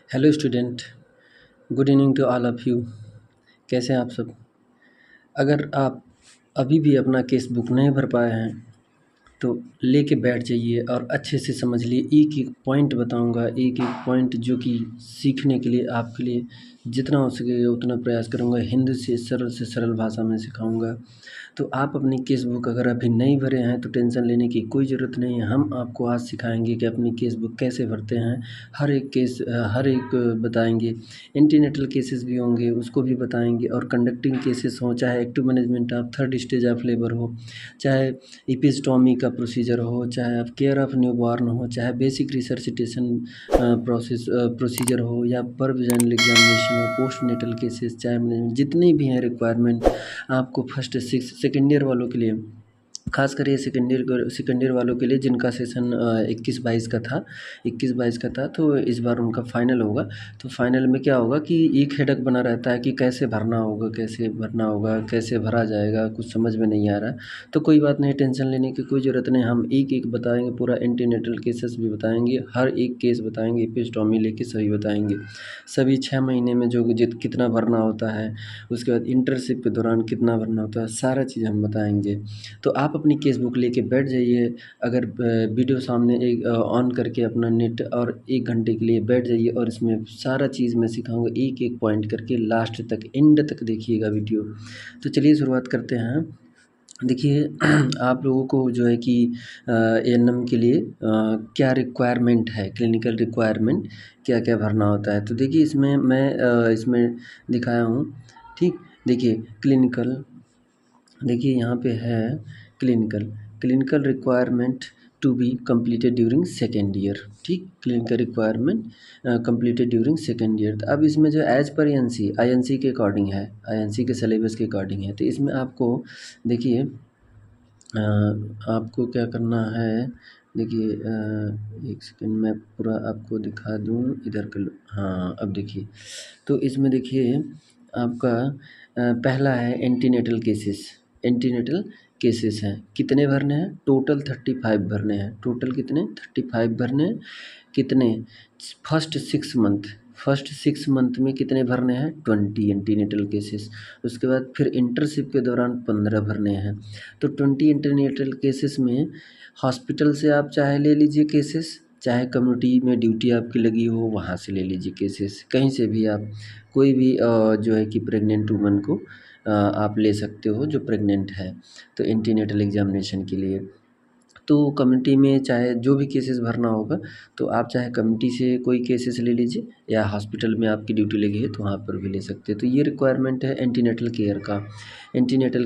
Hello student. Good evening to all of you. कैसे हैं आप सब? अगर आप अभी भी अपना केस बुक नहीं भर पाए हैं तो लेके बैठ जाइए और अच्छे से समझ लिए। एक एक पॉइंट बताऊंगा, एक एक पॉइंट जो कि सीखने के लिए आपके लिए जितना हो सके उतना प्रयास करूंगा। हिंदी से सरल भाषा में सिखाऊंगा। तो आप अपनी केस बुक अगर अभी नहीं भरे हैं तो टेंशन लेने की कोई ज़रूरत नहीं है। हम आपको आज सिखाएंगे कि अपनी केस बुक कैसे भरते हैं। हर एक बताएंगे। एंटीनेटल केसेस भी होंगे, उसको भी बताएंगे। और कंडक्टिंग केसेस हों, चाहे active management of third stage of labour हो, चाहे इपिस्टोमी का प्रोसीजर हो, चाहे आप केयर ऑफ़ न्यूबॉर्न हो, चाहे बेसिक रिसर्सिटेशन प्रोसीजर हो, या बर्थ वजाइनल एग्जामिनेशन हो, पोस्ट नेटल केसेस, चाहे मैनेजमेंट, जितनी भी हैं रिक्वायरमेंट आपको फर्स्ट सेकेंड ईयर वालों के लिए, खास कर ये सेकेंड ईयर वालों के लिए जिनका सेशन 21-22 का था। तो इस बार उनका फाइनल होगा। तो फाइनल में क्या होगा कि एक हेडक बना रहता है कि कैसे भरना होगा, कैसे भरा जाएगा, कुछ समझ में नहीं आ रहा है। तो कोई बात नहीं, टेंशन लेने की कोई ज़रूरत नहीं। हम एक एक बताएंगे, पूरा एंटीनेटल केसेस भी बताएंगे, हर एक केस बताएंगे, एपिस्टोमी लेके सभी बताएंगे। सभी 6 महीने में जो कितना भरना होता है, उसके बाद इंटर्नशिप के दौरान कितना भरना होता है, सारा चीज़ हम बताएंगे। तो आप अपनी केस बुक लेके बैठ जाइए। अगर वीडियो सामने एक ऑन करके अपना नेट और 1 घंटे के लिए बैठ जाइए और इसमें सारा चीज़ मैं सिखाऊंगा, एक एक पॉइंट करके लास्ट तक, एंड तक देखिएगा वीडियो। तो चलिए शुरुआत करते हैं। देखिए आप लोगों को जो है कि एएनएम के लिए क्या रिक्वायरमेंट है, क्लिनिकल रिक्वायरमेंट क्या क्या भरना होता है। तो देखिए इसमें मैं इसमें दिखाया हूँ। ठीक, देखिए क्लिनिकल, देखिए यहाँ पे है clinical clinical requirement to be completed during second year. ठीक, clinical requirement completed during second year. तो अब इसमें जो एज पर आईएनसी के अकॉर्डिंग है, आईएनसी के सिलेबस के अकॉर्डिंग है। तो इसमें आपको देखिए आपको क्या करना है। देखिए एक सेकेंड मैं पूरा आपको दिखा दूँ, इधर कर लो। हाँ, अब देखिए, तो इसमें देखिए आपका पहला है एंटीनेटल केसेस। एंटीनेटल केसेस हैं, कितने भरने हैं? टोटल 35 भरने हैं। टोटल कितने? 35 भरने हैं। कितने? फर्स्ट 6 मंथ में कितने भरने हैं? 20 एंटीनेटल केसेस। उसके बाद फिर इंटर्नशिप के दौरान 15 भरने हैं। तो 20 इंटरनेटल केसेस में हॉस्पिटल से आप चाहे ले लीजिए केसेस, चाहे कम्युनिटी में ड्यूटी आपकी लगी हो वहाँ से ले लीजिए केसेस, कहीं से भी आप कोई भी जो है कि प्रेग्नेंट वुमन को आप ले सकते हो जो प्रेग्नेंट है, तो एंटीनेटल एग्जामिनेशन के लिए। तो कम्युनिटी में चाहे जो भी केसेस भरना होगा तो आप चाहे कम्युनिटी से कोई केसेस ले लीजिए, या हॉस्पिटल में आपकी ड्यूटी लगी है तो वहाँ पर भी ले सकते हैं। तो ये रिक्वायरमेंट है एंटीनेटल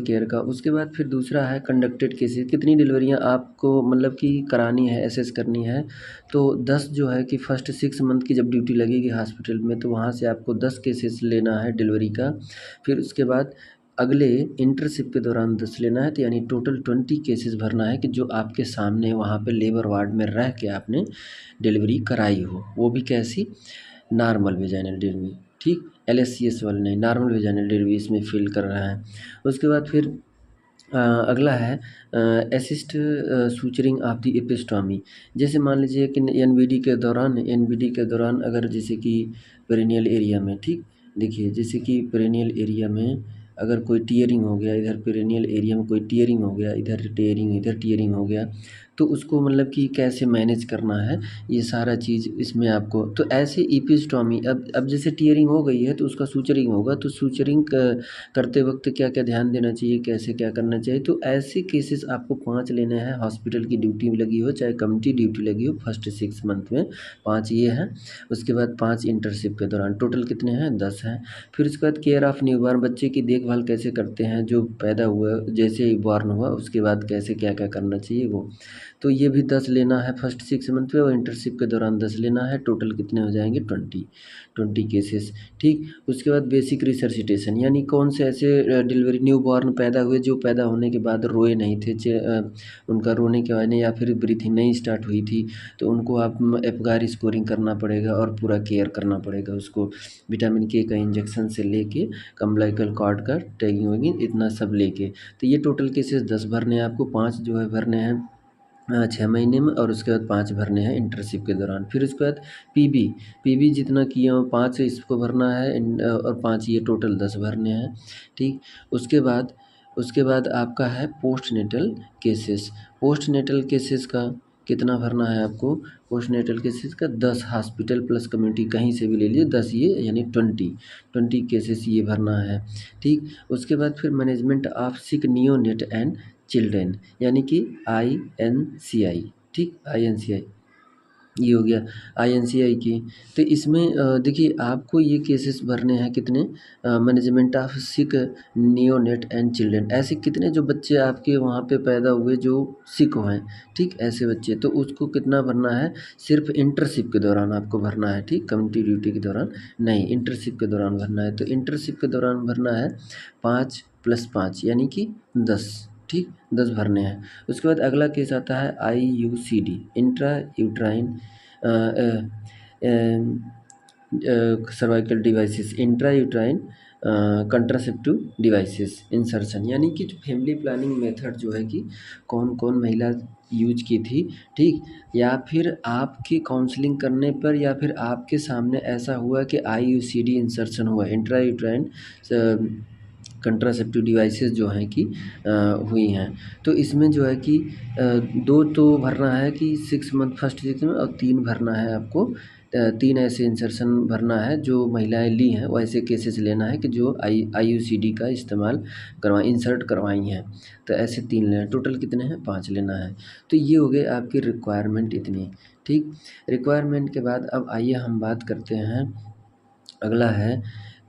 केयर का। उसके बाद फिर दूसरा है कंडक्टेड केसेस, कितनी डिलीवरियाँ आपको मतलब कि करानी है, असेस करनी है। तो 10 जो है कि फर्स्ट 6 मंथ की जब ड्यूटी लगेगी हॉस्पिटल में तो वहाँ से आपको 10 केसेस लेना है डिलीवरी का। फिर उसके बाद अगले इंटर्नशिप के दौरान 10 लेना है, तो यानी टोटल 20 केसेस भरना है कि जो आपके सामने वहाँ पे लेबर वार्ड में रह के आपने डिलीवरी कराई हो, वो भी कैसी? Normal vaginal delivery. ठीक, एलएससीएस वाली नहीं, नॉर्मल वेजाइनल डिलीवरी इसमें फिल कर रहा है। उसके बाद फिर अगला है असिस्ट सूचरिंग ऑफ द एपिस्टोमी। जैसे मान लीजिए कि एनबीडी के दौरान अगर जैसे कि पेरिनियल एरिया में, ठीक, देखिए जैसे कि पेरिनियल एरिया में अगर कोई टियरिंग हो गया, इधर पेरिनियल एरिया में कोई टियरिंग हो गया, इधर टियरिंग हो गया, तो उसको मतलब कि कैसे मैनेज करना है, ये सारा चीज़ इसमें आपको। तो ऐसे एपिस्टोमी, अब जैसे टियरिंग हो गई है तो उसका सूचरिंग होगा, तो सूचरिंग करते वक्त क्या क्या ध्यान देना चाहिए, कैसे क्या करना चाहिए। तो ऐसे केसेस आपको 5 लेने हैं, हॉस्पिटल की ड्यूटी लगी हो चाहे कम्युनिटी ड्यूटी लगी हो, फर्स्ट 6 मंथ में 5 ये हैं। उसके बाद 5 इंटर्नशिप के दौरान, टोटल कितने हैं? 10 हैं। फिर उसके बाद केयर ऑफ़ न्यूबॉर्न, बच्चे की देखभाल कैसे करते हैं, जो पैदा हुआ जैसे ही बॉर्न हुआ उसके बाद कैसे क्या क्या करना चाहिए वो। तो ये भी 10 लेना है फर्स्ट 6 मंथ में, और इंटर्नशिप के दौरान 10 लेना है। टोटल कितने हो जाएंगे? 20 केसेस। ठीक, उसके बाद बेसिक रिसर्सिटेशन, यानी कौन से ऐसे डिलीवरी न्यूबॉर्न पैदा हुए जो पैदा होने के बाद रोए नहीं थे, उनका रोने के बाद नहीं, या फिर ब्रीथिंग नहीं स्टार्ट हुई थी, तो उनको आप एपगार स्कोरिंग करना पड़ेगा और पूरा केयर करना पड़ेगा उसको। विटामिन के का इंजेक्शन से लेके अम्बिलिकल कॉर्ड का टैगिंग वैगिंग, इतना सब लेके। तो ये टोटल केसेस 10 भरने हैं आपको, 5 जो है भरने हैं 6 महीने में, और उसके बाद 5 भरने हैं इंटर्नशिप के दौरान। फिर उसके बाद पीबी, पीबी जितना किए हो 5 इसको भरना है और 5 ये टोटल 10 भरने हैं, ठीक। उसके बाद आपका है पोस्टनेटल केसेस। पोस्टनेटल केसेस का कितना भरना है आपको? पोस्टनेटल केसेस का 10 हॉस्पिटल प्लस कम्युनिटी कहीं से भी ले लीजिए, 10 ये यानी 20 केसेस ये भरना है, ठीक। उसके बाद फिर management of sick neonate and children यानी कि INCI, ठीक, INCI ये हो गया INCI की। तो इसमें देखिए आपको ये केसेस भरने हैं कितने, management of sick neonate and children, ऐसे कितने जो बच्चे आपके वहाँ पे पैदा हुए जो सिक हुए हैं, ठीक, ऐसे बच्चे, तो उसको कितना भरना है? सिर्फ इंटर्नशिप के दौरान आपको भरना है, ठीक, कम्युनिटी ड्यूटी के दौरान नहीं, इंटर्नशिप के दौरान भरना है। तो इंटर्नशिप के दौरान भरना है 5 + 5 यानी कि 10, ठीक, 10 भरने हैं। उसके बाद अगला केस आता है IUCD, intra uterine cervical devices, intra uterine contraceptive devices insertion, यानी कि फैमिली प्लानिंग मेथड जो है कि कौन कौन महिला यूज की थी, ठीक, या फिर आपकी काउंसलिंग करने पर या फिर आपके सामने ऐसा हुआ कि IUCD इंसर्शन हुआ, इंट्रा यूट्राइन कंट्रासेप्टिव डिवाइसेस जो हैं कि हुई हैं। तो इसमें जो है कि 2 तो भरना है कि 6 मंथ फर्स्ट 6 में, और 3 भरना है आपको, 3 ऐसे इंसर्शन भरना है जो महिलाएं ली हैं, वो ऐसे केसेस लेना है कि जो IUCD का इस्तेमाल इंसर्ट करवाई हैं। तो ऐसे 3 लेना, टोटल कितने हैं? 5 लेना है। तो ये हो गए आपकी रिक्वायरमेंट इतनी, ठीक। रिक्वायरमेंट के बाद अब आइए हम बात करते हैं, अगला है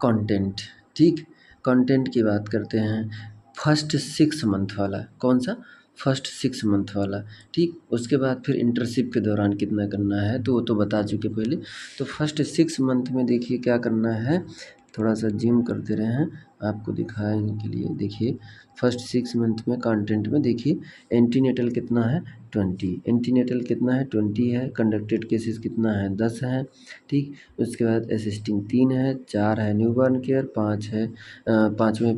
कंटेंट, ठीक। कंटेंट की बात करते हैं, फर्स्ट 6 मंथ वाला, कौन सा? फर्स्ट 6 मंथ वाला, ठीक। उसके बाद फिर इंटर्नशिप के दौरान कितना करना है तो वो तो बता चुके पहले। तो फर्स्ट 6 मंथ में देखिए क्या करना है, थोड़ा सा जिम करते रहे हैं आपको दिखाने के लिए। देखिए फर्स्ट 6 मंथ में कंटेंट में देखिए एंटीनेटल कितना है? 20, एंटीनेटल कितना है? 20 है। कंडक्टेड केसेस कितना है? 10 है, ठीक। उसके बाद असिस्टिंग 3 है, 4 है न्यूबॉर्न केयर, 5 है 5वें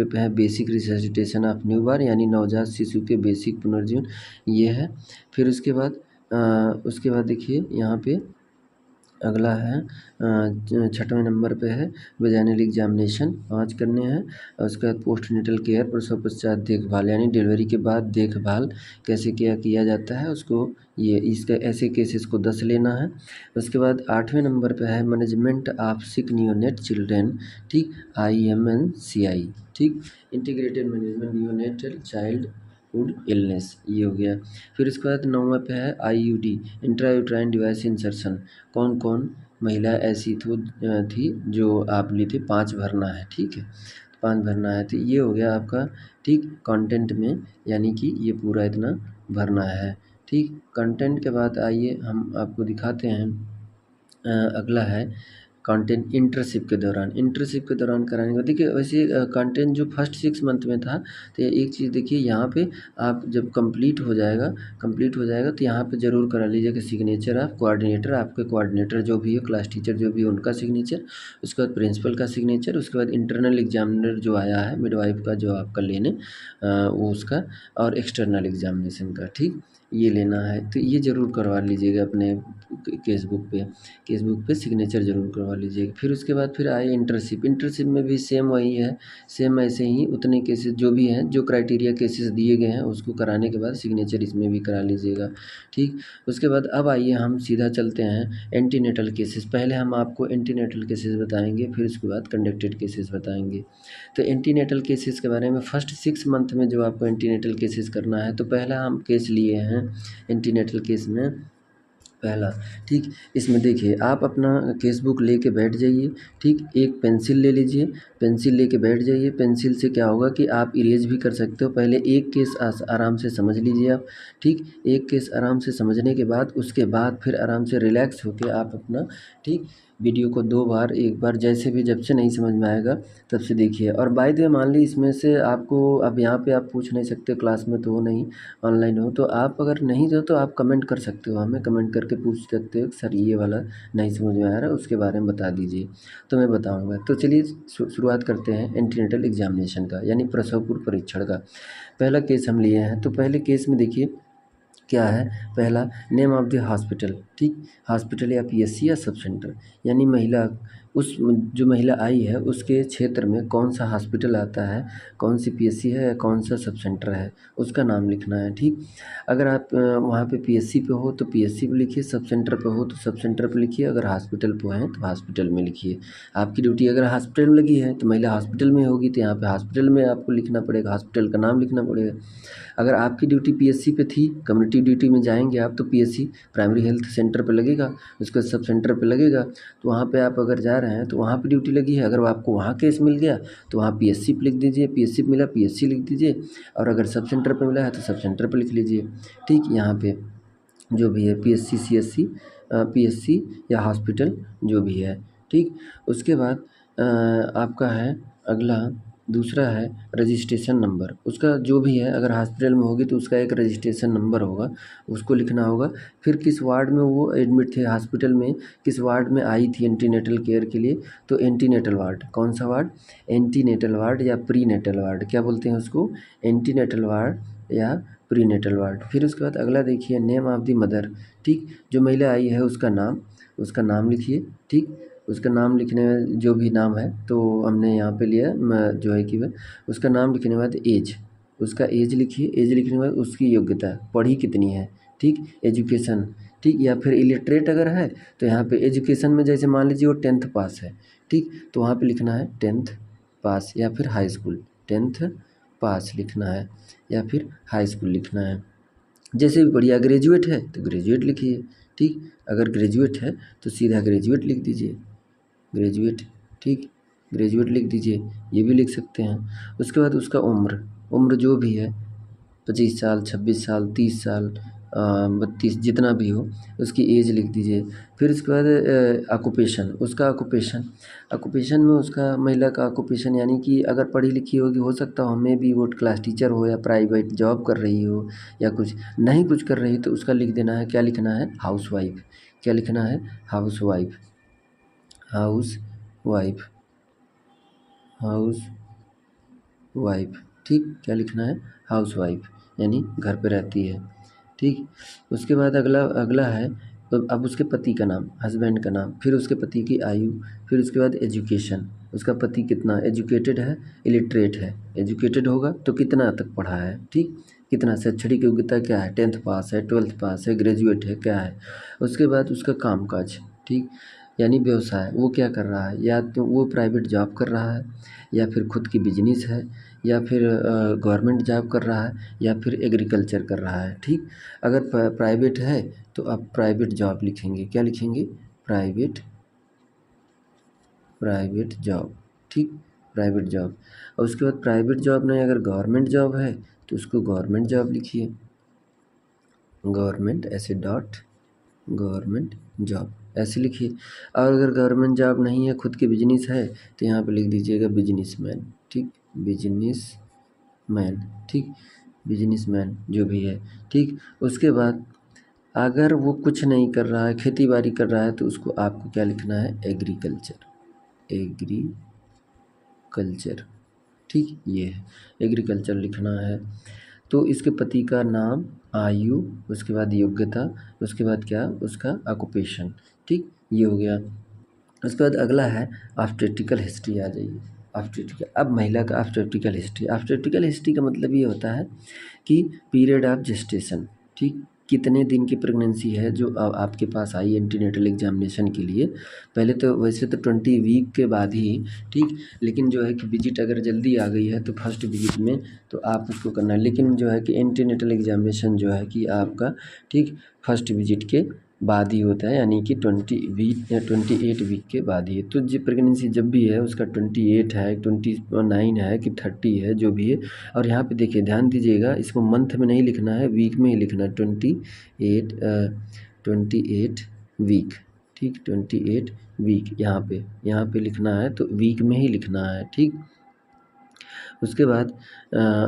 पे है बेसिक रिससिटेशन ऑफ न्यूबॉर्न यानी नवजात शिशु के बेसिक पुनर्जीवन, ये है। फिर उसके बाद देखिए यहाँ पे अगला है 6वें नंबर पे है वेजाइनल एग्जामिनेशन, 5 करने हैं। और उसके बाद पोस्टनेटल केयर, प्रसव पश्चात देखभाल यानी डिलीवरी के बाद देखभाल कैसे किया जाता है उसको, ये इसका ऐसे केसेस को 10 लेना है। उसके बाद 8वें नंबर पे है management of sick neonate children, ठीक, IMNCI, ठीक, integrated management neonatal childhood illness, ये हो गया। फिर उसके बाद 9वें पे है IUD, इंट्रायूट्राइन डिवाइस इंसर्शन, कौन कौन महिला ऐसी थी जो आप ली थी, 5 भरना है, ठीक है, 5 भरना है। तो ये हो गया आपका, ठीक, कंटेंट में, यानी कि ये पूरा इतना भरना है, ठीक। कंटेंट के बाद आइए हम आपको दिखाते हैं अगला है कंटेंट इंटर्नशिप के दौरान कराने के बाद देखिए वैसे कंटेंट जो फर्स्ट 6 मंथ में था, तो एक चीज़ देखिए यहाँ पे आप जब कंप्लीट हो जाएगा तो यहाँ पे ज़रूर करा लीजिएगा सिग्नेचर ऑफ कोऑर्डिनेटर, आपके कोऑर्डिनेटर जो भी है, क्लास टीचर जो भी है उनका सिग्नेचर, उसके बाद प्रिंसिपल का सिग्नेचर, उसके बाद इंटरनल एग्जामिनर जो आया है मिडवाइफ का जो आपका लेने वो उसका, और एक्सटर्नल एग्जामिनेशन का, ठीक, ये लेना है। तो ये ज़रूर करवा लीजिएगा अपने केसबुक पे सिग्नेचर ज़रूर करवा लीजिएगा। फिर उसके बाद फिर आए इंटर्नशिप में भी सेम वही है, सेम ऐसे ही उतने केसेस जो भी हैं, जो क्राइटेरिया केसेस दिए गए हैं उसको कराने के बाद सिग्नेचर इसमें भी करा लीजिएगा, ठीक। उसके बाद अब आइए हम सीधा चलते हैं एंटीनेटल केसेस। पहले हम आपको एंटीनेटल केसेस बताएंगे, फिर उसके बाद कंडक्टेड केसेस बताएंगे। तो एंटीनेटल केसेस के बारे में फर्स्ट 6 मंथ में जो आपको एंटीनेटल केसेस करना है, तो पहला हम केस लिए हैं एंटीनेटल केस में, पहला, ठीक। इसमें देखिए आप अपना केस बुक लेके बैठ जाइए, ठीक, एक पेंसिल ले लीजिए, पेंसिल लेके बैठ जाइए। पेंसिल से क्या होगा कि आप इरेज भी कर सकते हो। पहले एक केस आराम से समझ लीजिए आप, ठीक, एक केस आराम से समझने के बाद उसके बाद फिर आराम से रिलैक्स होके आप अपना, ठीक, वीडियो को 2 बार, 1 बार, जैसे भी, जब से नहीं समझ में आएगा तब से देखिए। और बाय द वे मान ली इसमें से आपको अब यहाँ पे आप पूछ नहीं सकते, क्लास में तो हो नहीं, ऑनलाइन हो, तो आप अगर नहीं हो तो आप कमेंट कर सकते हो, हमें कमेंट करके करके पूछ सकते हो सर ये वाला नहीं समझ में आ रहा, उसके बारे में बता दीजिए, तो मैं बताऊँगा। तो चलिए शुरुआत करते हैं एंटीनेटल एग्जामिनेशन का, यानी प्रसव पूर्व परीक्षण का। पहला केस हम लिए हैं, तो पहले केस में देखिए क्या है, पहला नेम ऑफ द हॉस्पिटल, ठीक, हॉस्पिटल या पीएससी या सब सेंटर, यानी महिला उस जो महिला आई है उसके क्षेत्र में कौन सा हॉस्पिटल आता है, कौन सी पीएससी है या कौन सा सब सेंटर है, उसका नाम लिखना है, ठीक। अगर आप वहाँ पे पीएससी पे हो तो पीएससी पे लिखिए, सब सेंटर पे हो तो सब सेंटर पे लिखिए, अगर हॉस्पिटल पे हैं तो हॉस्पिटल में लिखिए। आपकी ड्यूटी अगर हॉस्पिटल में लगी है तो महिला हॉस्पिटल में होगी तो यहाँ पे हॉस्पिटल में आपको लिखना पड़ेगा, हॉस्पिटल का नाम लिखना पड़ेगा। अगर आपकी ड्यूटी पीएससी पे थी, कम्युनिटी ड्यूटी में जाएंगे आप, तो पीएससी प्राइमरी हेल्थ सेंटर पे लगेगा, उसके सब सेंटर पे लगेगा, तो वहाँ पे आप अगर जा रहे हैं तो वहाँ पे ड्यूटी लगी है। अगर आपको वहाँ केस मिल गया तो वहाँ पीएससी पे लिख दीजिए, पीएससी पे मिला पीएससी लिख दीजिए, और अगर सब सेंटर पे मिला है तो सब सेंटर पे लिख लीजिए, ठीक। यहाँ पे जो भी है पीएससी सीएससी पीएससी या हॉस्पिटल जो भी है, ठीक। उसके बाद आपका है अगला, दूसरा है रजिस्ट्रेशन नंबर, उसका जो भी है, अगर हॉस्पिटल में होगी तो उसका एक रजिस्ट्रेशन नंबर होगा, उसको लिखना होगा। फिर किस वार्ड में वो एडमिट थे हॉस्पिटल में, किस वार्ड में आई थी एंटीनेटल केयर के लिए, तो एंटीनेटल वार्ड, कौन सा वार्ड, एंटीनेटल वार्ड या प्रीनेटल वार्ड, क्या बोलते हैं उसको, एंटीनेटल वार्ड या प्रीनेटल वार्ड। फिर उसके बाद अगला देखिए नेम ऑफ द मदर, ठीक, जो महिला आई है उसका नाम लिखिए, ठीक। उसका नाम लिखने में जो भी नाम है तो हमने यहाँ पे लिया जो है कि वह उसका नाम लिखने के बाद एज, उसका एज लिखिए, एज लिखने के बाद उसकी योग्यता, पढ़ी कितनी है, ठीक, एजुकेशन, ठीक, या फिर इलिटरेट अगर है तो यहाँ पे एजुकेशन में जैसे मान लीजिए वो 10th पास है, ठीक, तो वहाँ पे लिखना है 10th पास या फिर हाई स्कूल, 10th पास लिखना है या फिर हाई स्कूल लिखना है। जैसे भी बढ़िया ग्रेजुएट है तो ग्रेजुएट लिखिए, ठीक, अगर ग्रेजुएट है तो सीधा ग्रेजुएट लिख दीजिए, ग्रेजुएट, ठीक, ग्रेजुएट लिख दीजिए, ये भी लिख सकते हैं। उसके बाद उसका उम्र जो भी है, 25 साल 26 साल 30 साल 32 जितना भी हो, उसकी एज लिख दीजिए। फिर उसके बाद ऑक्यूपेशन, उसका ऑक्यूपेशन में उसका महिला का ऑक्यूपेशन, यानी कि अगर पढ़ी लिखी होगी, हो सकता हो मे बी वो क्लास टीचर हो या प्राइवेट जॉब कर रही हो या कुछ नहीं कुछ कर रही, तो उसका लिख देना है, क्या लिखना है, हाउसवाइफ, क्या लिखना है, housewife, house wife, house wife, ठीक, क्या लिखना है, हाउस वाइफ, यानी घर पे रहती है, ठीक। उसके बाद अगला अगला है, तो अब उसके पति का नाम, हस्बैंड का नाम, फिर उसके पति की आयु, फिर उसके बाद एजुकेशन, उसका पति कितना एजुकेटेड है, इलिटरेट है, एजुकेटेड होगा तो कितना तक पढ़ा है, ठीक, कितना, शैक्षणिक योग्यता क्या है, 10th पास है, 12th पास है, ग्रेजुएट है, क्या है। उसके बाद उसका कामकाज, ठीक, यानी व्यवसाय, वो क्या कर रहा है, या तो वो प्राइवेट जॉब कर रहा है या फिर खुद की बिजनेस है या फिर गवर्नमेंट जॉब कर रहा है या फिर एग्रीकल्चर कर रहा है, ठीक। अगर प्राइवेट है तो आप प्राइवेट जॉब लिखेंगे, क्या लिखेंगे, प्राइवेट प्राइवेट जॉब, ठीक, प्राइवेट जॉब। और उसके बाद प्राइवेट जॉब नहीं, अगर गवर्नमेंट जॉब है तो उसको गवर्नमेंट जॉब लिखिए, गवर्नमेंट ऐसे डॉट गवर्नमेंट जॉब ऐसे लिखिए। और अगर गवर्नमेंट जॉब नहीं है, खुद की बिजनेस है, तो यहाँ पे लिख दीजिएगा बिजनेसमैन, ठीक, बिजनेसमैन, ठीक, बिजनेसमैन जो भी है, ठीक। उसके बाद अगर वो कुछ नहीं कर रहा है, खेती बाड़ी कर रहा है, तो उसको आपको क्या लिखना है, एग्रीकल्चर, एग्रीकल्चर, ठीक, ये है एग्रीकल्चर लिखना है। तो इसके पति का नाम, आयु, उसके बाद योग्यता, उसके बाद क्या, उसका ऑक्यूपेशन, ठीक, ये हो गया। उसके बाद अगला है ऑब्स्टेट्रिकल हिस्ट्री, आ जाइए ऑब्स्टेट्रिकल। अब महिला का ऑब्स्टेट्रिकल हिस्ट्री, ऑब्स्टेट्रिकल हिस्ट्री का मतलब ये होता है कि पीरियड ऑफ जेस्टेशन, ठीक, कितने दिन की प्रेगनेंसी है जो आपके पास आई एंटीनेटल एग्जामिनेशन के लिए। पहले तो वैसे तो 20 वीक के बाद ही, ठीक, लेकिन जो है कि विजिट अगर जल्दी आ गई है तो फर्स्ट विजिट में तो आप उसको करना है, लेकिन जो है कि एंटीनेटल एग्जामिनेशन जो है कि आपका, ठीक, फर्स्ट विजिट के बाद ही होता है, यानी कि 28 वीक के बाद ही। तो जो प्रेगनेंसी जब भी है उसका 28 है, 29 है कि 30 है, जो भी है। और यहाँ पे देखिए ध्यान दीजिएगा, इसको मंथ में नहीं लिखना है, वीक में ही लिखना है, 28 वीक, ठीक, 28 वीक यहाँ पे लिखना है, तो वीक में ही लिखना है, ठीक। उसके बाद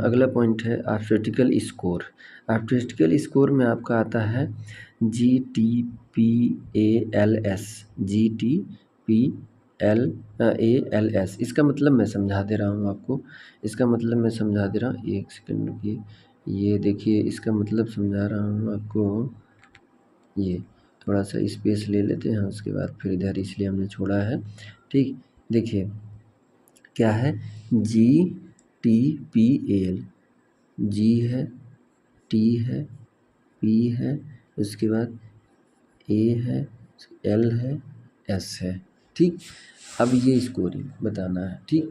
अगला पॉइंट है ऑब्स्टेट्रिकल स्कोर। ऑब्स्टेट्रिकल स्कोर में आपका आता है GTPALS, GTPALS, इसका मतलब मैं समझा दे रहा हूँ आपको, इसका मतलब मैं समझा दे रहा हूँ, एक सेकंड रुकिए। ये देखिए इसका मतलब समझा रहा हूँ आपको। ये थोड़ा सा स्पेस ले लेते हैं, उसके बाद फिर इधर इसलिए हमने छोड़ा है। ठीक, देखिए क्या है, GTPAL, जी है, टी है, पी है, उसके बाद ए है, एल है, एस है। ठीक, अब ये स्कोरिंग बताना है। ठीक,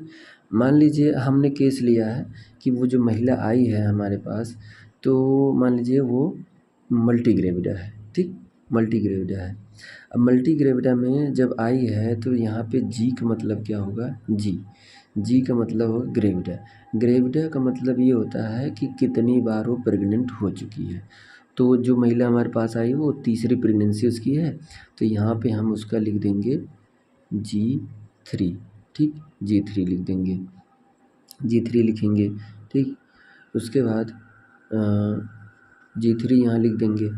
मान लीजिए हमने केस लिया है कि वो जो महिला आई है हमारे पास, तो मान लीजिए वो मल्टीग्रेविडा है। ठीक, मल्टीग्रेविडा है। अब मल्टीग्रेविडा में जब आई है तो यहाँ पे जी का मतलब क्या होगा, जी का मतलब होगा ग्रेविडा। ग्रेविडा का मतलब ये होता है कि कितनी बार वो प्रेग्नेंट हो चुकी है। तो जो महिला हमारे पास आई वो तीसरी प्रेगनेंसी उसकी है, तो यहाँ पे हम उसका लिख देंगे G3। ठीक, G3 लिख देंगे, G3 लिखेंगे। ठीक, उसके बाद G3 यहाँ लिख देंगे।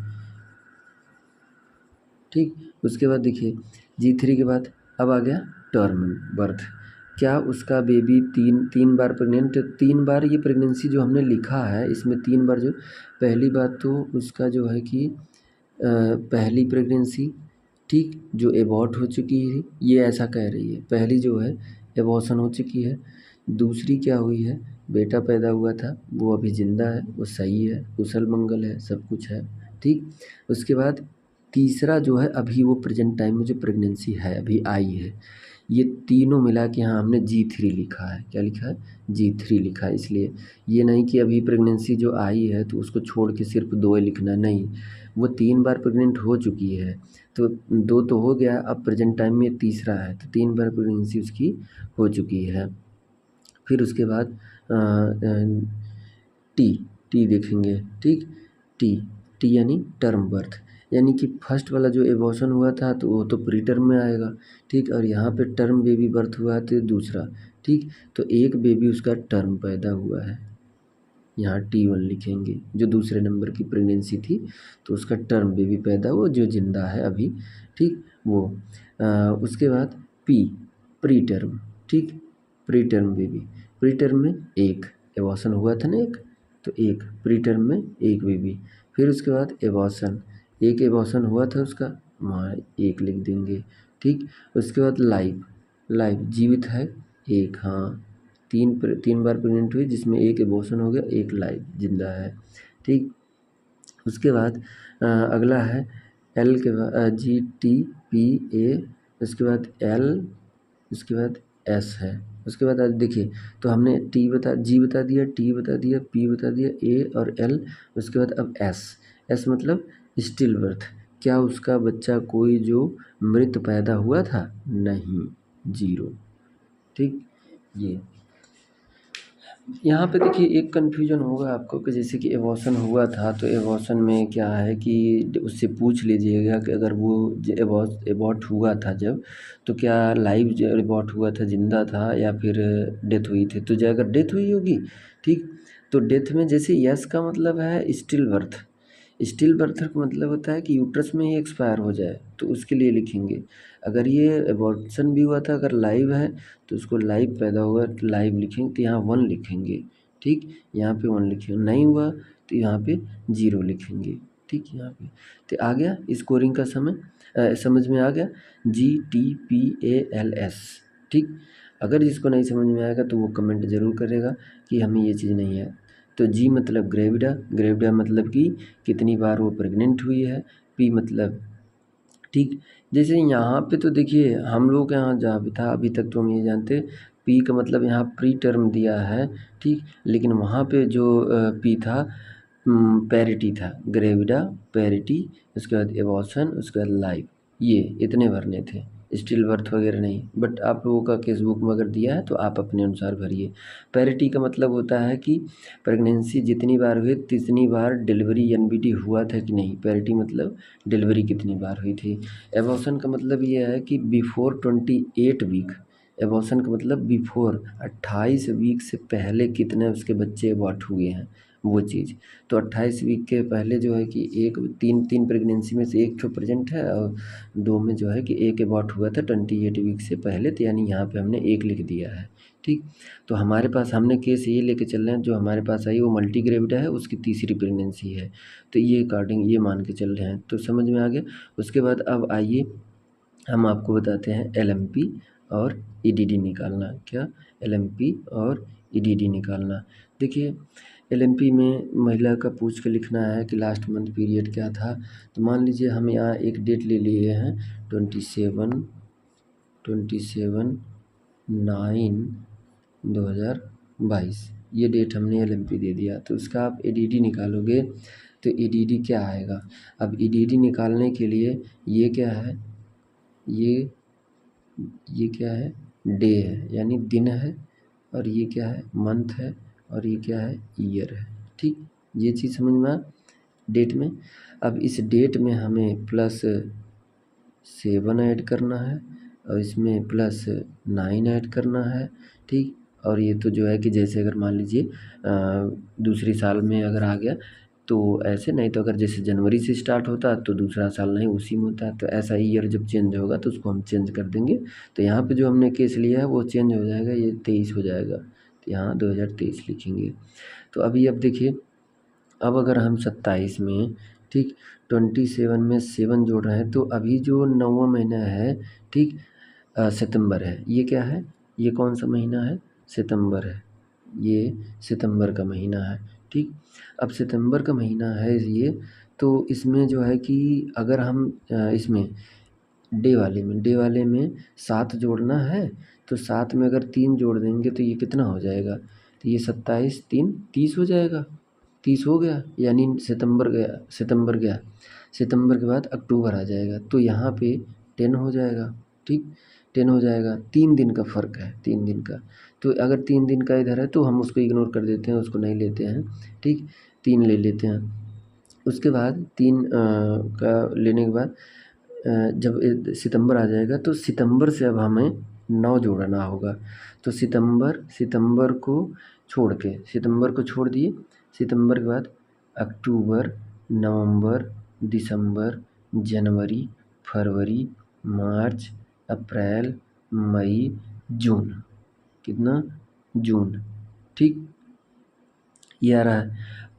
ठीक, उसके बाद देखिए G3 के बाद अब आ गया टर्म बर्थ। क्या उसका बेबी तीन बार प्रेग्नेंट, 3 बार ये प्रेगनेंसी जो हमने लिखा है इसमें 3 बार, जो पहली बात तो उसका जो है कि पहली प्रेगनेंसी, ठीक, जो एबॉर्ट हो चुकी है, ये ऐसा कह रही है। पहली जो है एबॉर्शन हो चुकी है। दूसरी क्या हुई है, बेटा पैदा हुआ था, वो अभी ज़िंदा है, वो सही है, कुशल मंगल है, सब कुछ है। ठीक, उसके बाद तीसरा जो है अभी वो प्रेजेंट टाइम में जो प्रेगनेंसी है अभी आई है, ये तीनों मिला के यहाँ हमने G3 लिखा है। क्या लिखा है, G3 लिखा है। इसलिए ये नहीं कि अभी प्रेगनेंसी जो आई है तो उसको छोड़ के सिर्फ 2 लिखना, नहीं, वो 3 बार प्रेग्नेंट हो चुकी है, तो 2 तो हो गया, अब प्रेजेंट टाइम में तीसरा है, तो 3 बार प्रेगनेंसी उसकी हो चुकी है। फिर उसके बाद टी, टी देखेंगे। ठीक, टी, टी यानी टर्म बर्थ, यानी कि फर्स्ट वाला जो एबॉर्शन हुआ था तो वो तो प्री टर्म में आएगा। ठीक, और यहाँ पे टर्म बेबी बर्थ हुआ है तो दूसरा। ठीक, तो एक बेबी उसका टर्म पैदा हुआ है, यहाँ T1 लिखेंगे, जो दूसरे नंबर की प्रेगनेंसी थी तो उसका टर्म बेबी पैदा हुआ जो जिंदा है अभी। ठीक, वो उसके बाद P, प्री टर्म। ठीक, pre term baby, pre term में एक एबॉर्शन हुआ था ना, एक, तो एक प्री टर्म में एक बेबी। फिर उसके बाद एबॉर्शन, एक एबॉर्शन हुआ था उसका, वहाँ एक लिख देंगे। ठीक, उसके बाद लाइफ, लाइफ जीवित है एक, हाँ, 3 बार प्रेग्नेंट हुई जिसमें एक एबॉर्शन हो गया, एक लाइव जिंदा है। ठीक, उसके बाद अगला है एल के बाद GTPA, उसके बाद एल, उसके बाद एस है। उसके बाद आज देखिए, तो हमने G बता दिया, T बता दिया, P बता दिया, A और L, उसके बाद अब एस मतलब स्टिल बर्थ। क्या उसका बच्चा कोई जो मृत पैदा हुआ था, नहीं, 0। ठीक, ये यहाँ पे देखिए एक कन्फ्यूजन होगा आपको कि जैसे कि एबॉर्शन हुआ था तो एबॉर्शन में क्या है कि उससे पूछ लीजिएगा कि अगर वो एबॉर्ट हुआ था जब, तो क्या लाइव एबॉर्ट हुआ था, जिंदा था, या फिर डेथ हुई थी। तो जो अगर डेथ हुई होगी, ठीक, तो डेथ में जैसे यस का मतलब है स्टिल बर्थ, स्टिल बर्थ का मतलब होता है कि यूट्रस में ही एक्सपायर हो जाए, तो उसके लिए लिखेंगे। अगर ये एबॉर्शन भी हुआ था, अगर लाइव है तो उसको लाइव पैदा हुआ तो लाइव लिखेंगे, तो यहाँ 1 लिखेंगे। ठीक, यहाँ पे 1 लिखेंगे, नहीं हुआ तो यहाँ पे 0 लिखेंगे। ठीक, यहाँ पे तो आ गया स्कोरिंग का समझ में आ गया, GTPALS। ठीक, अगर जिसको नहीं समझ में आएगा तो वो कमेंट ज़रूर करेगा कि हमें ये चीज़ नहीं है। तो जी मतलब ग्रेविडा, ग्रेविडा मतलब कि कितनी बार वो प्रेग्नेंट हुई है। पी मतलब, ठीक, जैसे यहाँ पे तो देखिए हम लोग के यहाँ जहाँ भी था अभी तक तो हम ये जानते, पी का मतलब यहाँ प्री टर्म दिया है। ठीक, लेकिन वहाँ पे जो पी था, पैरिटी था, ग्रेविडा, पैरिटी, उसके बाद एबॉर्शन, उसके बाद लाइफ, ये इतने भरने थे, स्टिल बर्थ वगैरह नहीं। बट आप लोगों का केस बुक में अगर दिया है तो आप अपने अनुसार भरिए। पैरिटी का मतलब होता है कि प्रेगनेंसी जितनी बार हुई तितनी बार डिलीवरी NBT हुआ था कि नहीं, पैरिटी मतलब डिलीवरी कितनी बार हुई थी। एबॉर्शन का मतलब ये है कि बिफोर 28 वीक, एबॉर्शन का मतलब बिफोर 28 वीक से पहले कितने उसके बच्चे एबॉर्ट हुए हैं, वो चीज़। तो 28 वीक के पहले जो है कि एक तीन प्रेगनेंसी में से एक ठो प्रेजेंट है और 2 में जो है कि एक एबॉर्ट हुआ था 28 वीक से पहले, तो यानी यहाँ पे हमने एक लिख दिया है, ठीक। तो हमारे पास हमने केस ये लेके चल रहे हैं, जो हमारे पास आई वो मल्टी ग्रेविडा है, उसकी तीसरी प्रेगनेंसी है, तो ये अकॉर्डिंग ये मान के चल रहे हैं, तो समझ में आ गया। उसके बाद अब आइए हम आपको बताते हैं एलएमपी और ईडीडी निकालना। क्या? एलएमपी और ईडीडी निकालना। देखिए एलएमपी में महिला का पूछ के लिखना है कि लास्ट मंथ पीरियड क्या था। तो मान लीजिए हम यहाँ एक डेट ले लिए हैं 27/9/2022, ये डेट हमने एलएमपी दे दिया। तो उसका आप ईडीडी निकालोगे तो ईडीडी क्या आएगा? अब ईडीडी निकालने के लिए ये क्या है, ये क्या है? डे है, यानी दिन है, और ये क्या है? मंथ है, और ये क्या है? ईयर है, ठीक। ये चीज़ समझ में आ डेट में। अब इस डेट में हमें +7 ऐड करना है और इसमें +9 ऐड करना है, ठीक। और ये तो जो है कि जैसे अगर मान लीजिए दूसरी साल में अगर आ गया तो ऐसे, नहीं तो अगर जैसे जनवरी से स्टार्ट होता तो दूसरा साल नहीं उसी में होता, तो ऐसा ईयर जब चेंज होगा तो उसको हम चेंज कर देंगे। तो यहाँ पे जो हमने केस लिया है वो चेंज हो जाएगा, ये 23 हो जाएगा, तो यहाँ 2023 लिखेंगे। तो अभी अब देखिए, अब अगर हम 27 में, ठीक, 27 में 7 जोड़ रहे हैं तो अभी जो 9वां महीना है, ठीक, सितंबर है। ये क्या है? ये कौन सा महीना है? सितंबर है। ये सितंबर का महीना है, ठीक। अब सितंबर का महीना है ये, तो इसमें जो है कि अगर हम इसमें डे वाले में 7 जोड़ना है, तो 7 में अगर 3 जोड़ देंगे तो ये कितना हो जाएगा? तो ये 27 3 30 हो जाएगा। 30 हो गया, यानी सितंबर गया, सितंबर के बाद अक्टूबर आ जाएगा, तो यहाँ पे 10 हो जाएगा, ठीक। 10 हो जाएगा, 3 दिन का फ़र्क है, 3 दिन का। तो अगर 3 दिन का इधर है तो हम उसको इग्नोर कर देते हैं, उसको नहीं लेते हैं, ठीक। 3 ले लेते हैं। उसके बाद 3 का लेने के बाद जब सितंबर आ जाएगा तो सितंबर से अब हमें 9 जोड़ना होगा। तो सितंबर को छोड़ दिए। सितंबर के बाद अक्टूबर, नवंबर, दिसंबर, जनवरी, फरवरी, मार्च, अप्रैल, मई, जून। कितना? जून, ठीक। ये आ रहा है।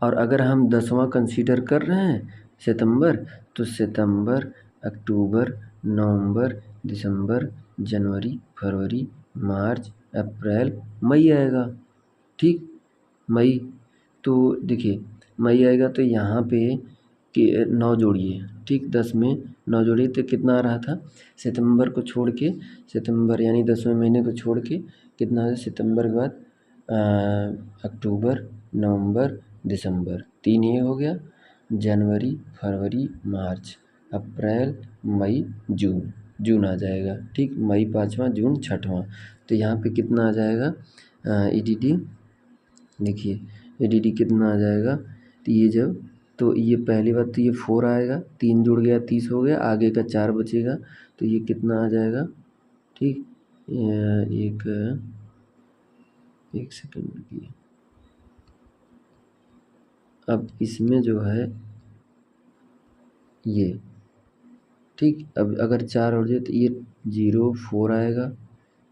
और अगर हम 10वां कंसीडर कर रहे हैं सितंबर, तो सितंबर, अक्टूबर, नवंबर, दिसंबर, जनवरी, फरवरी, मार्च, अप्रैल, मई आएगा, ठीक। मई, तो देखिए मई आएगा तो यहाँ पे कि 9 जोड़िए, ठीक। 10 में 9 जोड़िए तो कितना आ रहा था? सितंबर को छोड़ के, सितंबर यानी 10वें महीने को छोड़ के कितना है? सितंबर के बाद अक्टूबर, नवंबर, दिसंबर, 3 ये हो गया। जनवरी, फरवरी, मार्च, अप्रैल, मई, जून, जून आ जाएगा, ठीक। मई 5वां, जून 6वां, तो यहाँ पे कितना आ जाएगा ईडीडी? देखिए ईडीडी कितना आ जाएगा? तो ये जब, तो ये पहली बात तो ये 4 आएगा, 3 जुड़ गया 30 हो गया, आगे का 4 बचेगा, तो ये कितना आ जाएगा, ठीक। एक सेकंड रुकिए। अब इसमें जो है ये, ठीक। अब अगर 4 हो जाए तो ये 04 आएगा,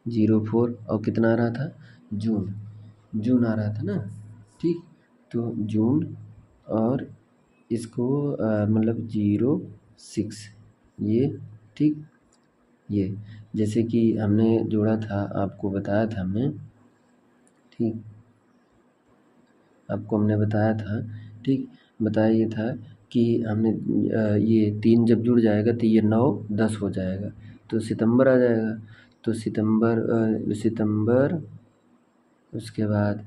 04, और कितना आ रहा था? जून आ रहा था ना, ठीक। तो जून, और इसको मतलब 06 ये, ठीक। ये जैसे कि हमने जोड़ा था, आपको बताया था हमने, ठीक। आपको हमने बताया था, ठीक। बताया ये था कि हमने ये 3 जब जुड़ जाएगा तो ये 9 10 हो जाएगा, तो सितंबर आ जाएगा। तो सितंबर, उसके बाद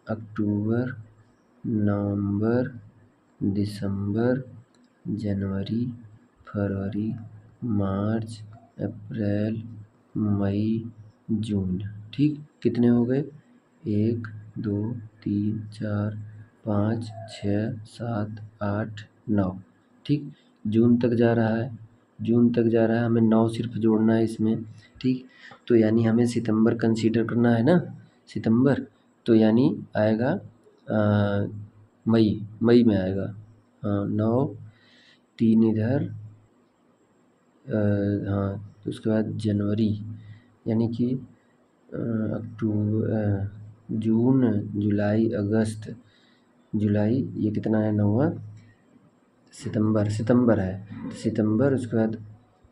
अक्टूबर, नवंबर, दिसंबर, जनवरी, फरवरी, मार्च, अप्रैल, मई, जून, ठीक। कितने हो गए? 1 2 3 4 5 6 7 8 9, ठीक। जून तक जा रहा है, हमें 9 सिर्फ जोड़ना है इसमें, ठीक। तो यानी हमें सितंबर कंसीडर करना है ना, सितंबर, तो यानी आएगा मई, मई में आएगा। हाँ 9, 3 इधर, हाँ तो उसके बाद जनवरी, यानी कि जून, जुलाई, अगस्त, जुलाई, ये कितना है 9वां, सितंबर, सितंबर है तो सितंबर, उसके बाद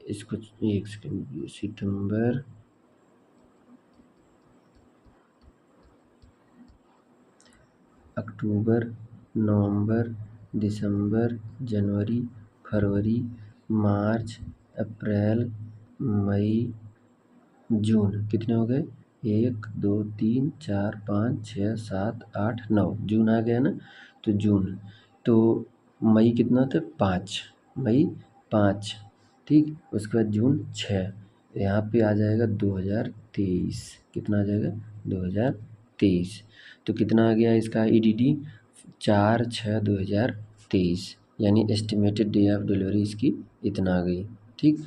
इसको एक सेकेंड, सितंबर, अक्टूबर, नवंबर, दिसंबर, जनवरी, फरवरी, मार्च, अप्रैल, मई, जून, कितने हो गए, 1 2 3 4 5 6 7 8 9, जून आ गया ना। तो जून, तो मई कितना था 5, मई 5, ठीक। उसके बाद जून 6, यहाँ पे आ जाएगा 2023, कितना आ जाएगा 2023। तो कितना आ गया इसका ईडीडी, 4/6/2023, यानी एस्टिमेटेड डे ऑफ डिलीवरी इसकी इतना आ गई, ठीक।